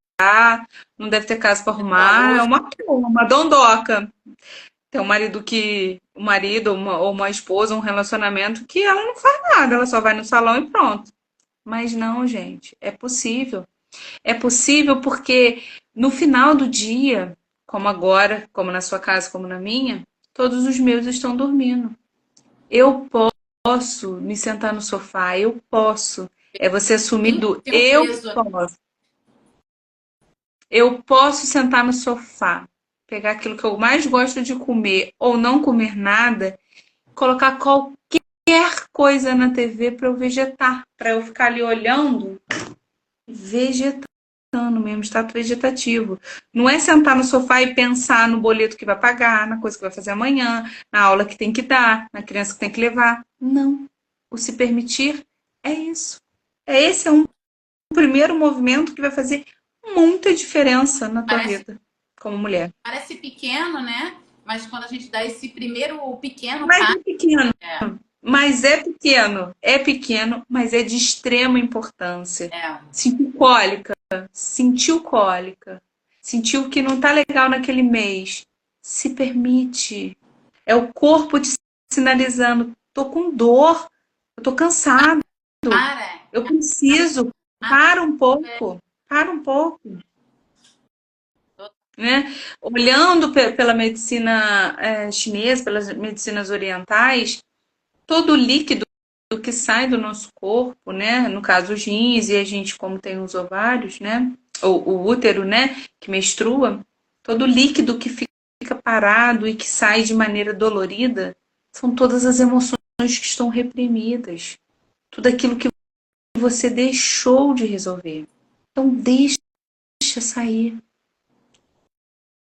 Speaker 1: não deve ter casa para arrumar, é uma dondoca. Tem um marido que, um marido ou uma esposa, um relacionamento que ela não faz nada, ela só vai no salão e pronto. Mas não, gente, é possível. É possível porque no final do dia, como agora, como na sua casa, como na minha, todos os meus estão dormindo. Eu posso me sentar no sofá, eu posso. É você assumir do
Speaker 2: Tem um
Speaker 1: eu
Speaker 2: peso.
Speaker 1: posso. Eu posso sentar no sofá, pegar aquilo que eu mais gosto de comer ou não comer nada, colocar qualquer coisa na TV para eu vegetar, para eu ficar ali olhando, vegetando mesmo, estado vegetativo. Não é sentar no sofá e pensar no boleto que vai pagar, na coisa que vai fazer amanhã, na aula que tem que dar, na criança que tem que levar. Não. O se permitir é isso. Esse é um primeiro movimento que vai fazer muita diferença na tua
Speaker 2: Parece,
Speaker 1: vida como mulher.
Speaker 2: parece pequeno, né? Mas quando a gente dá esse primeiro pequeno
Speaker 1: Mas
Speaker 2: passo,
Speaker 1: é pequeno.
Speaker 2: é,
Speaker 1: É pequeno, mas é de extrema importância.
Speaker 2: é,
Speaker 1: Sentiu cólica, sentiu que não tá legal naquele mês. Se permite. É o corpo te sinalizando, tô com dor, eu tô cansado,
Speaker 2: para,
Speaker 1: eu preciso. Para um pouco, né? Olhando pela medicina chinesa, pelas medicinas orientais, todo o líquido que sai do nosso corpo, né? No caso, os rins e a gente, como tem os ovários, né? O útero, né? Que menstrua, todo o líquido que fica parado e que sai de maneira dolorida são todas as emoções que estão reprimidas. Tudo aquilo que você deixou de resolver. Então, deixa sair.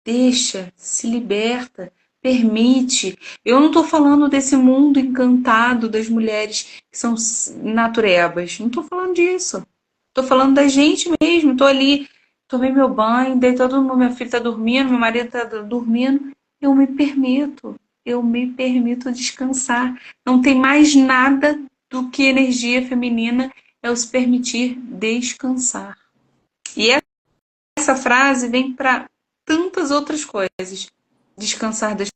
Speaker 1: Deixa, se liberta, permite. Eu não estou falando desse mundo encantado das mulheres que são naturebas. Não estou falando disso. Estou falando da gente mesmo. Estou ali, tomei meu banho, dei todo mundo, minha filha está dormindo, meu marido está dormindo. Eu me permito. Eu me permito descansar. Não tem mais nada do que energia feminina, é o se permitir descansar. E essa frase vem para tantas outras coisas. Descansar das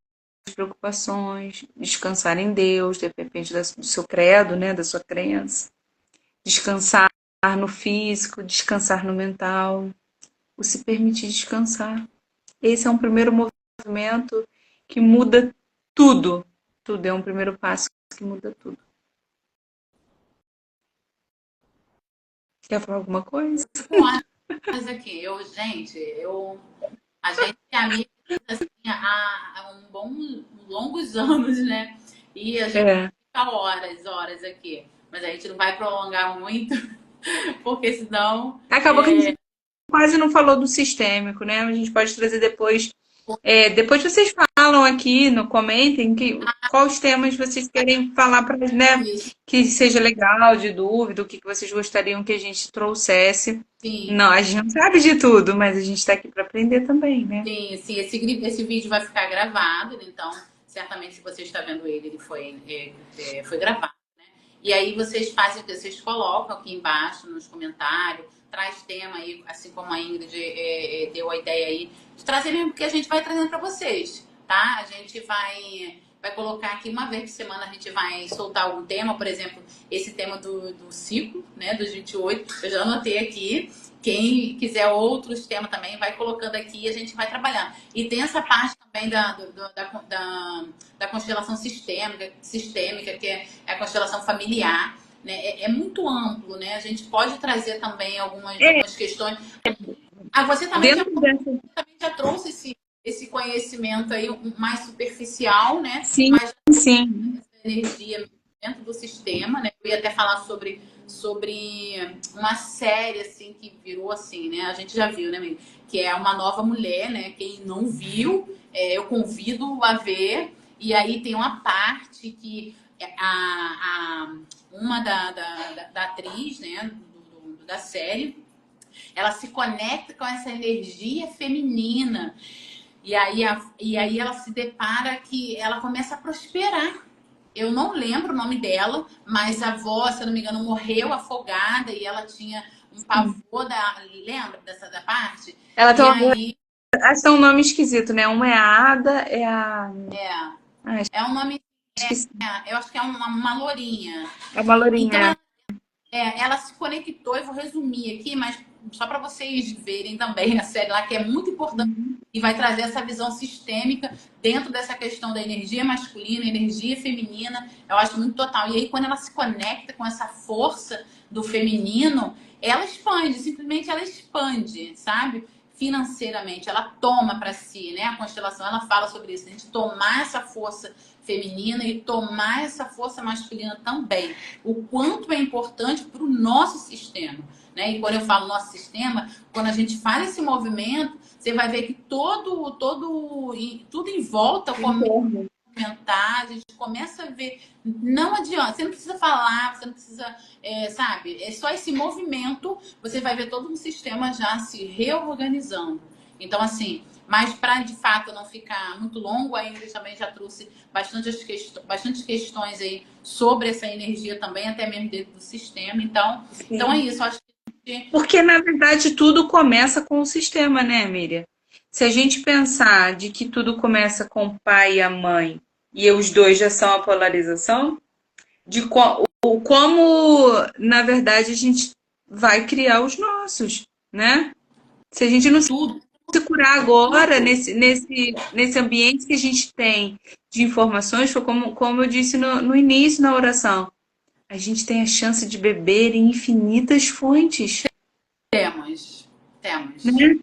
Speaker 1: preocupações, descansar em Deus, depende do seu credo, né, da sua crença. Descansar no físico, descansar no mental, o se permitir descansar. Esse é um primeiro movimento que muda tudo. Tudo é um primeiro passo que muda tudo. Quer falar alguma coisa?
Speaker 2: mas aqui, a gente é amiga assim, há longos anos, né? E a gente
Speaker 1: É.
Speaker 2: fica horas aqui. Mas a gente não vai prolongar muito, porque senão.
Speaker 1: Acabou que a gente quase não falou do sistêmico, né? A gente pode trazer depois. Depois vocês falam aqui, comentem quais temas vocês querem falar para, né?
Speaker 2: Isso,
Speaker 1: Que seja legal, de dúvida, o que vocês gostariam que a gente trouxesse.
Speaker 2: sim,
Speaker 1: Não, a gente não sabe de tudo, mas a gente está aqui para aprender também, né?
Speaker 2: sim. Esse vídeo vai ficar gravado, então, certamente, se você está vendo ele, foi gravado. E aí vocês colocam aqui embaixo nos comentários, traz tema aí, assim como a Ingrid deu a ideia aí, de trazer mesmo, porque a gente vai trazendo para vocês, tá? A gente vai colocar aqui uma vez por semana, a gente vai soltar algum tema, por exemplo, esse tema do ciclo, né, dos 28, eu já anotei aqui, Quem quiser outros temas também, vai colocando aqui e a gente vai trabalhando. E tem essa parte também da constelação sistêmica, que é a constelação familiar. Né? É muito amplo, né? A gente pode trazer também
Speaker 1: É,
Speaker 2: algumas questões. Ah, você também
Speaker 1: dentro dessa.
Speaker 2: já trouxe esse conhecimento aí mais superficial, né?
Speaker 1: Sim,
Speaker 2: Mas
Speaker 1: sim.
Speaker 2: energia dentro do sistema, né? Eu ia até falar sobre uma série assim que virou assim, né? A gente já viu, né, amiga? Que é Uma Nova Mulher, né? Quem não viu, eu convido a ver. E aí tem uma parte que uma da atriz, né? Da série, ela se conecta com essa energia feminina. E aí ela se depara que ela começa a prosperar. Eu não lembro o nome dela, mas a avó, se eu não me engano, morreu afogada e ela tinha um pavor da. Lembra da parte?
Speaker 1: Ela tem
Speaker 2: E
Speaker 1: uma.
Speaker 2: aí
Speaker 1: Acho que é um nome esquisito, né? Uma é a Ada, é a. Ah,
Speaker 2: é um nome.
Speaker 1: esqueci.
Speaker 2: Eu acho que é uma lourinha.
Speaker 1: É uma
Speaker 2: Então
Speaker 1: lourinha.
Speaker 2: ela se conectou, eu vou resumir aqui, mas só para vocês verem também a série lá, que é muito importante e vai trazer essa visão sistêmica dentro dessa questão da energia masculina, energia feminina. Eu acho muito total. E aí, quando ela se conecta com essa força do feminino, ela expande, simplesmente ela expande, sabe? Financeiramente, ela toma para si, né? A constelação ela fala sobre isso, a gente tomar essa força feminina e tomar essa força masculina também. O quanto é importante para o nosso sistema. Né? E quando eu falo nosso sistema, quando a gente faz esse movimento, você vai ver que tudo em volta começa a aumentar, a gente começa a ver. Não adianta, você não precisa falar, você não precisa, sabe? É só esse movimento, você vai ver todo um sistema já se reorganizando. Então, assim, mas para de fato não ficar muito longo, a Ingrid também já trouxe bastante questões aí sobre essa energia também, até mesmo dentro do sistema. Então é isso, eu acho que
Speaker 1: Porque, na verdade, tudo começa com o sistema, né, Miriam? Se a gente pensar de que tudo começa com o pai e a mãe, e os dois já são a polarização, como, na verdade, a gente vai criar os nossos, né? Se a gente não se
Speaker 2: tudo,
Speaker 1: curar agora,
Speaker 2: tudo
Speaker 1: nesse ambiente que a gente tem de informações, foi como eu disse no início na oração, a gente tem a chance de beber em infinitas fontes,
Speaker 2: temos.
Speaker 1: né?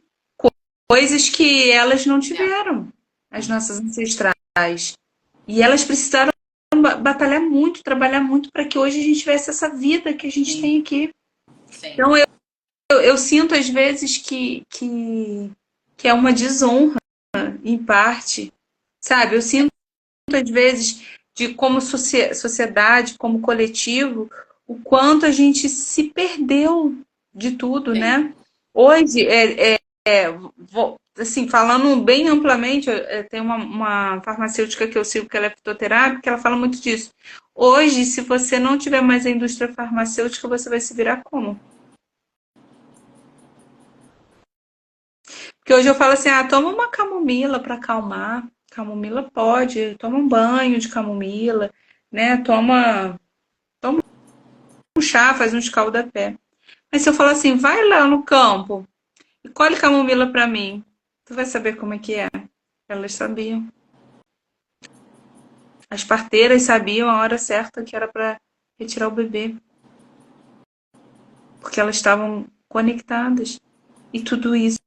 Speaker 1: Coisas que elas não
Speaker 2: Temos.
Speaker 1: tiveram, as nossas ancestrais. E elas precisaram batalhar muito, trabalhar muito para que hoje a gente tivesse essa vida que a gente
Speaker 2: Sim,
Speaker 1: tem aqui.
Speaker 2: sim.
Speaker 1: Então eu sinto às vezes que é uma desonra, em parte, sabe? Eu sinto às vezes de como sociedade, como coletivo, o quanto a gente se perdeu de tudo,
Speaker 2: Sim.
Speaker 1: né? Hoje, assim, falando bem amplamente, tem uma farmacêutica que eu sigo, que ela é fitoterápica, que ela fala muito disso. Hoje, se você não tiver mais a indústria farmacêutica, você vai se virar como? Porque hoje eu falo assim, toma uma camomila para acalmar. Camomila pode, toma um banho de camomila, né? Toma um chá, faz um escalda-pé. Mas se eu falar assim, vai lá no campo e colhe camomila para mim, tu vai saber como é que é. Elas sabiam. As parteiras sabiam a hora certa que era para retirar o bebê, porque elas estavam conectadas. E tudo isso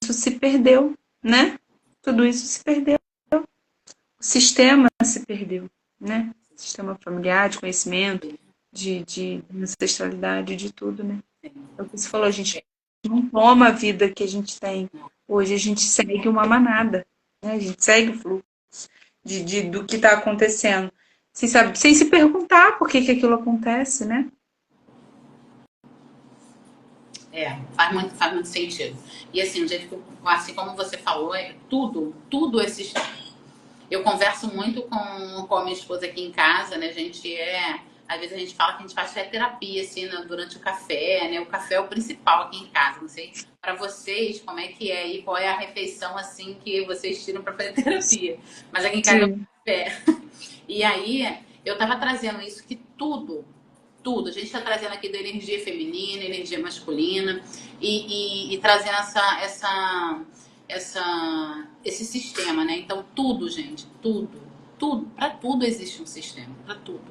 Speaker 1: se perdeu, né? Tudo isso se perdeu. O sistema se perdeu, né? O sistema familiar, de conhecimento, de ancestralidade, de tudo, né? É o que você falou, a gente não toma a vida que a gente tem. Hoje a gente segue uma manada, né? A gente segue o fluxo do que está acontecendo. Sem se perguntar por que aquilo acontece, né?
Speaker 2: Faz muito sentido. E assim, assim como você falou, tudo esse. Eu converso muito com a minha esposa aqui em casa, né? Às vezes a gente fala que a gente faz terapia, assim, durante o café, né? O café é o principal aqui em casa. Não sei para vocês como é que é e qual é a refeição, assim, que vocês tiram para fazer terapia. Mas aqui em casa é o
Speaker 1: Sim.
Speaker 2: café. E aí, eu tava trazendo isso, que tudo. A gente está trazendo aqui da energia feminina, energia masculina. e trazendo esse sistema, né? Então, tudo, gente, tudo, para tudo existe um sistema, para tudo.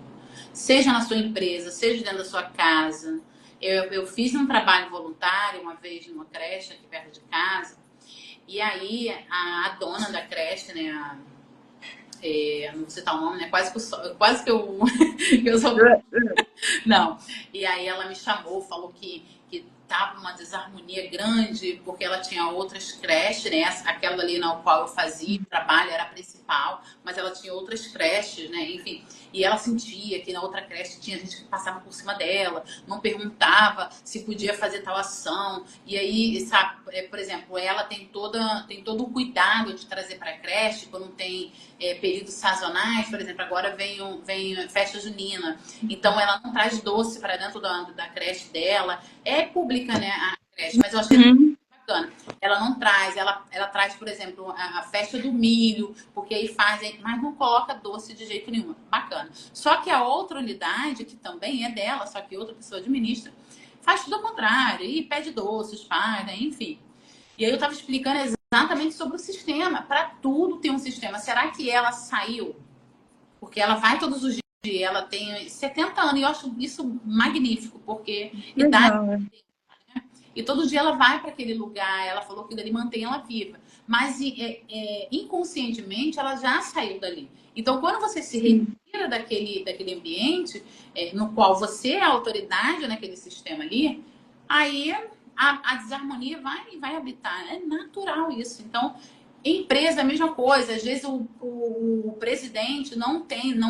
Speaker 2: Seja na sua empresa, seja dentro da sua casa. Eu fiz um trabalho voluntário uma vez numa creche aqui perto de casa, e aí a dona da creche, né, não vou citar o nome, né? Quase que eu, que eu sou. Não. E aí ela me chamou, falou que tava uma desarmonia grande, porque ela tinha outras creches, né? Aquela ali na qual eu fazia o trabalho era a principal, mas ela tinha outras creches, né? Enfim. E ela sentia que na outra creche tinha gente que passava por cima dela, não perguntava se podia fazer tal ação. E aí, sabe, por exemplo, ela tem todo o cuidado de trazer para a creche quando tem períodos sazonais, por exemplo, agora vem festa junina. Então ela não traz doce para dentro da creche dela. É pública, né, a creche, mas eu achei
Speaker 1: Uhum.
Speaker 2: bacana. Ela não traz, ela traz, por exemplo, a festa do milho, porque aí fazem, mas não coloca doce de jeito nenhum. Bacana. Só que a outra unidade, que também é dela, só que outra pessoa administra, faz tudo ao contrário, e pede doces, faz, né? Enfim. E aí eu estava explicando exatamente sobre o sistema. Para tudo tem um sistema. Será que ela saiu? Porque ela vai todos os dias, ela tem 70 anos, e eu acho isso magnífico, porque idade.
Speaker 1: Legal, né?
Speaker 2: E todo dia ela vai para aquele lugar, ela falou que dali mantém ela viva. Mas inconscientemente ela já saiu dali. Então, quando você se
Speaker 1: Sim.
Speaker 2: retira daquele ambiente no qual você é a autoridade naquele sistema ali, aí a desarmonia vai habitar. É natural isso. Então, empresa é a mesma coisa. Às vezes o presidente não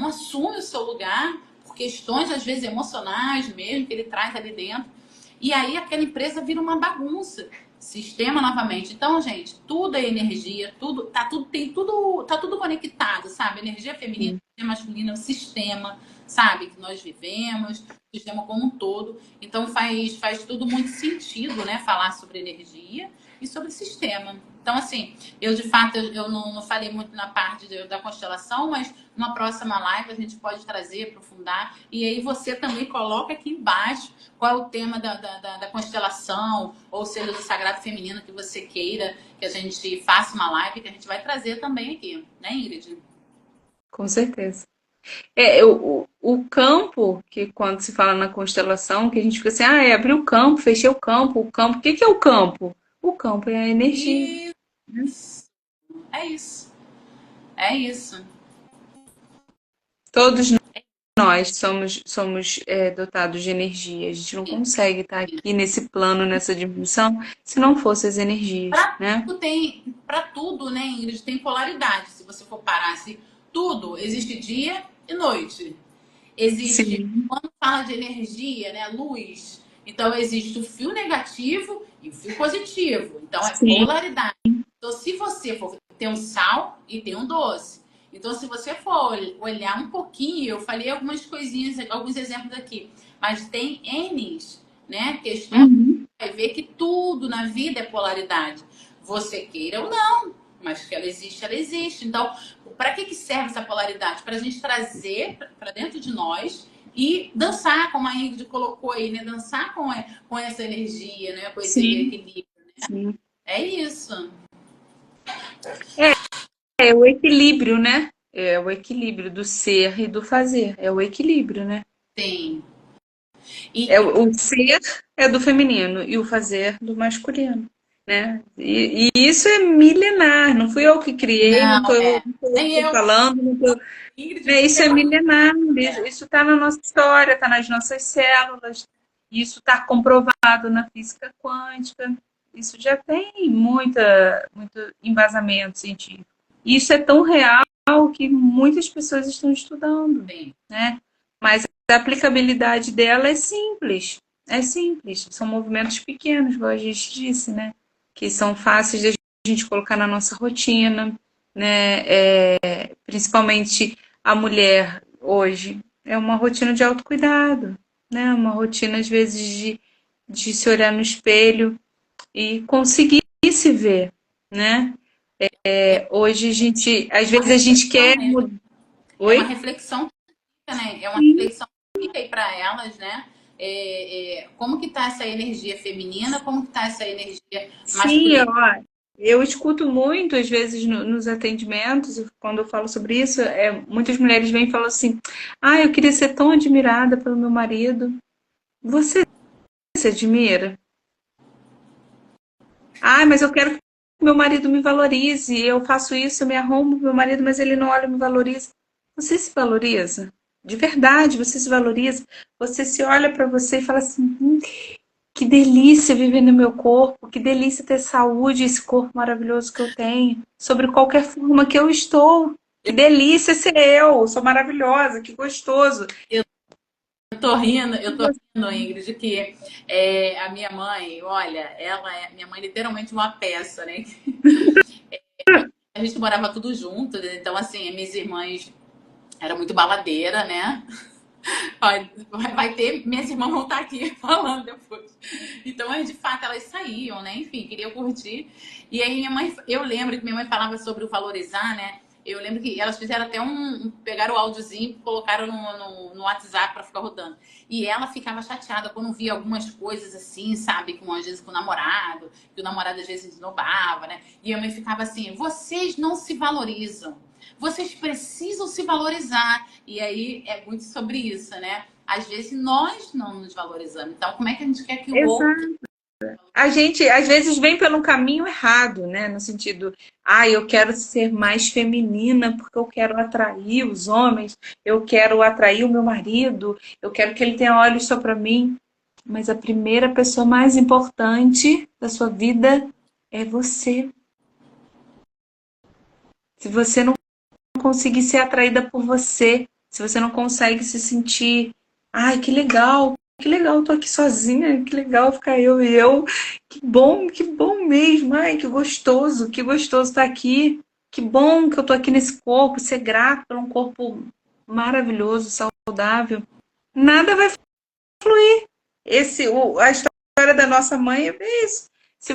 Speaker 2: assume o seu lugar por questões, às vezes, emocionais mesmo, que ele traz ali dentro. E aí aquela empresa vira uma bagunça. Sistema novamente. Então, gente, tudo é energia, tá tudo conectado, sabe? Energia feminina, energia masculina, o sistema, sabe? Que nós vivemos, o sistema como um todo. Então faz tudo muito sentido, né? Falar sobre energia e sobre sistema. Então, assim, eu de fato eu não falei muito na parte da constelação, mas numa próxima live a gente pode trazer, aprofundar. E aí você também coloca aqui embaixo qual é o tema da constelação, ou seja, do sagrado feminino que você queira que a gente faça uma live, que a gente vai trazer também aqui, né, Ingrid?
Speaker 1: Com certeza. O campo, que quando se fala na constelação, que a gente fica assim, abri o campo, fechei o campo. O que que é o campo? O campo é a energia,
Speaker 2: E
Speaker 1: né?
Speaker 2: é isso. É isso.
Speaker 1: Todos nós somos dotados de energia. A gente não consegue estar aqui nesse plano, nessa dimensão, se não fossem as energias, né?
Speaker 2: Para tudo, né, Ingrid, tem polaridade. Se você for parar, se tudo existe dia e noite. Existe,
Speaker 1: Sim.
Speaker 2: quando fala de energia, né, luz, então existe o fio negativo e o fio positivo. Então é
Speaker 1: Sim.
Speaker 2: polaridade. Então, se você for ter um sal e tem um doce. Então, se você for olhar um pouquinho, eu falei algumas coisinhas, alguns exemplos aqui, mas tem N's, né, questões,
Speaker 1: Uhum.
Speaker 2: vai ver que tudo na vida é polaridade. Você queira ou não, mas que ela existe, ela existe. Então, para que serve essa polaridade? Para a gente trazer para dentro de nós e dançar, como a Ingrid colocou aí, né? Dançar com essa energia, né? Com esse
Speaker 1: Sim,
Speaker 2: equilíbrio.
Speaker 1: sim.
Speaker 2: É isso.
Speaker 1: É o equilíbrio, né? É o equilíbrio do ser e do fazer. É o equilíbrio, né?
Speaker 2: Tem. E,
Speaker 1: É o ser é do feminino e o fazer do masculino, né? E isso é milenar. Não fui eu que criei,
Speaker 2: não,
Speaker 1: não tô eu
Speaker 2: nem
Speaker 1: que tô
Speaker 2: eu,
Speaker 1: falando, não tô,
Speaker 2: Ingrid,
Speaker 1: né? Isso é milenar.
Speaker 2: é,
Speaker 1: Isso está na nossa história, está nas nossas células. Isso está comprovado na física quântica. Isso já tem muito embasamento científico. Isso é tão real que muitas pessoas estão estudando,
Speaker 2: tem.
Speaker 1: né? Mas a aplicabilidade dela é simples. É simples. São movimentos pequenos, como a gente disse, né? Que são fáceis de a gente colocar na nossa rotina, né? Principalmente a mulher hoje é uma rotina de autocuidado, né? Uma rotina às vezes de se olhar no espelho e conseguir se ver, né? Hoje a gente, às
Speaker 2: Uma
Speaker 1: vezes a gente
Speaker 2: reflexão,
Speaker 1: quer
Speaker 2: né? É uma
Speaker 1: Oi?
Speaker 2: reflexão, né? É uma
Speaker 1: Sim,
Speaker 2: reflexão que fica aí para elas, né? como que tá essa energia feminina, como que tá essa energia
Speaker 1: Sim,
Speaker 2: masculina.
Speaker 1: eu escuto muito, às vezes, nos atendimentos, quando eu falo sobre isso, muitas mulheres vêm e falam assim: ah, eu queria ser tão admirada pelo meu marido. Você se admira? Ah, mas eu quero que meu marido me valorize. Eu faço isso, eu me arrumo pro meu marido, mas ele não olha e me valoriza. Você se valoriza? De verdade, você se valoriza? Você se olha para você e fala assim: que delícia viver no meu corpo, que delícia ter saúde, esse corpo maravilhoso que eu tenho, sobre qualquer forma que eu estou. Que delícia ser eu, sou maravilhosa, que gostoso.
Speaker 2: Eu tô rindo, Ingrid, que a minha mãe, olha, minha mãe é literalmente uma peça, né? A gente morava tudo junto, né? Então, assim, minhas irmãs eram muito baladeira, né? Vai ter, minhas irmãs vão estar aqui falando depois. Então, de fato, elas saíam, né? Enfim, queriam curtir. E aí, minha mãe, eu lembro que minha mãe falava sobre o valorizar, né? Eu lembro que elas fizeram até pegaram o áudiozinho e colocaram no WhatsApp para ficar rodando. E ela ficava chateada quando via algumas coisas assim, sabe? Com, às vezes com o namorado, que o namorado às vezes esnobava, né? E a mãe ficava assim: vocês não se valorizam. Vocês precisam se valorizar. E aí é muito sobre isso, né? Às vezes nós não nos valorizamos. Então, como é que a gente quer que o outro.
Speaker 1: Exato. A gente às vezes vem pelo caminho errado, né? No sentido, eu quero ser mais feminina porque eu quero atrair os homens, eu quero atrair o meu marido, eu quero que ele tenha olhos só para mim. Mas a primeira pessoa mais importante da sua vida é você. Se você não conseguir ser atraída por você, se você não consegue se sentir, ai, que legal, tô aqui sozinha, que legal ficar eu e eu, que bom mesmo, ai, que gostoso estar aqui, que bom que eu tô aqui nesse corpo, ser grato por um corpo maravilhoso, saudável. Nada vai fluir. A história da nossa mãe é isso. Se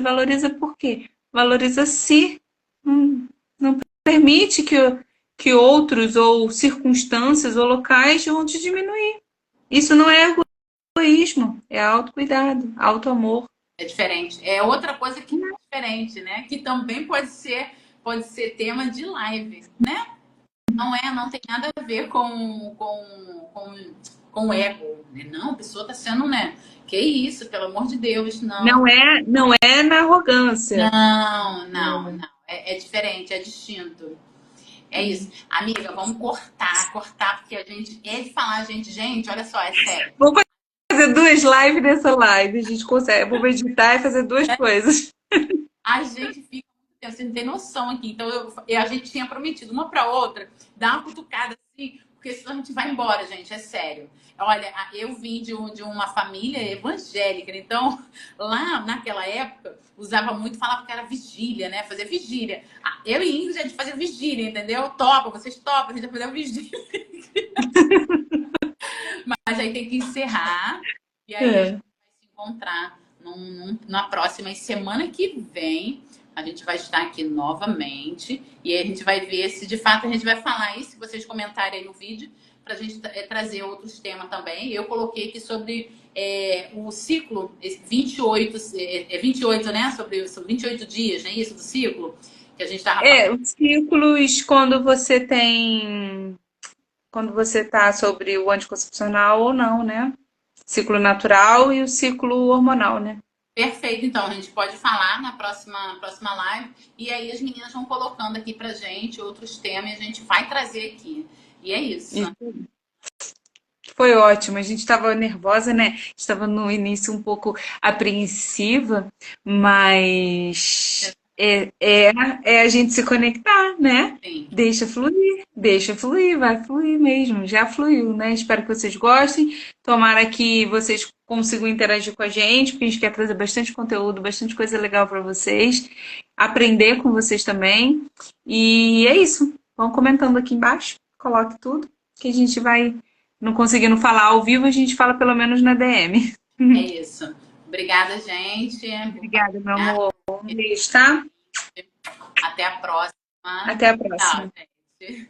Speaker 1: valoriza por quê? Valoriza si. Não permite que outros ou circunstâncias ou locais vão te diminuir. Isso não é egoísmo, é autocuidado, autoamor.
Speaker 2: É diferente. É outra coisa que é diferente, né? Que também pode ser tema de live, né? Não tem nada a ver com o ego. Né? Não, a pessoa tá sendo, né? Que isso, pelo amor de Deus, não.
Speaker 1: Não é na arrogância.
Speaker 2: Não. É diferente, é distinto. É isso. Amiga, vamos cortar, porque a gente é de falar, gente, olha só, é sério.
Speaker 1: Vou fazer duas lives nessa live, a gente consegue. Eu vou meditar e fazer duas coisas.
Speaker 2: A gente fica muito tempo, você não tem noção aqui. Então, a gente tinha prometido uma pra outra, dar uma cutucada assim, porque senão a gente vai embora, gente, é sério. Olha, eu vim de uma família evangélica, então, lá naquela época, usava muito, falava que era vigília, né? Fazer vigília. Eu e Ingrid, a gente fazia vigília, entendeu? Topa, vocês topam, a gente vai fazer vigília. Mas aí tem que encerrar, e aí a gente
Speaker 1: É.
Speaker 2: vai se encontrar na próxima semana que vem. A gente vai estar aqui novamente e aí a gente vai ver se de fato a gente vai falar isso, se vocês comentarem aí no vídeo, para a gente trazer outros temas também. Eu coloquei aqui sobre o ciclo, 28, 28, né? Sobre 28 dias, não é isso? Do ciclo que a gente estava falando.
Speaker 1: Os ciclos, quando você está sobre o anticoncepcional ou não, né? Ciclo natural e o ciclo hormonal, né?
Speaker 2: Perfeito, então a gente pode falar na próxima live e aí as meninas vão colocando aqui pra gente outros temas e a gente vai trazer aqui. E é isso.
Speaker 1: Isso. Foi ótimo. A gente estava nervosa, né? Estava no início um pouco apreensiva, mas é a gente se conectar, né?
Speaker 2: Sim,
Speaker 1: Deixa fluir, vai fluir mesmo. Já fluiu, né? Espero que vocês gostem. Tomara que vocês consigam interagir com a gente, porque a gente quer trazer bastante conteúdo, bastante coisa legal para vocês, aprender com vocês também. E é isso. Vão comentando aqui embaixo, coloque tudo, que a gente vai não conseguindo falar ao vivo, a gente fala pelo menos na DM.
Speaker 2: é isso. Obrigada, gente, por
Speaker 1: Obrigada, meu
Speaker 2: partilhar.
Speaker 1: amor. Um beijo, tá?
Speaker 2: Até a próxima.
Speaker 1: Até a próxima.
Speaker 2: Tchau, gente.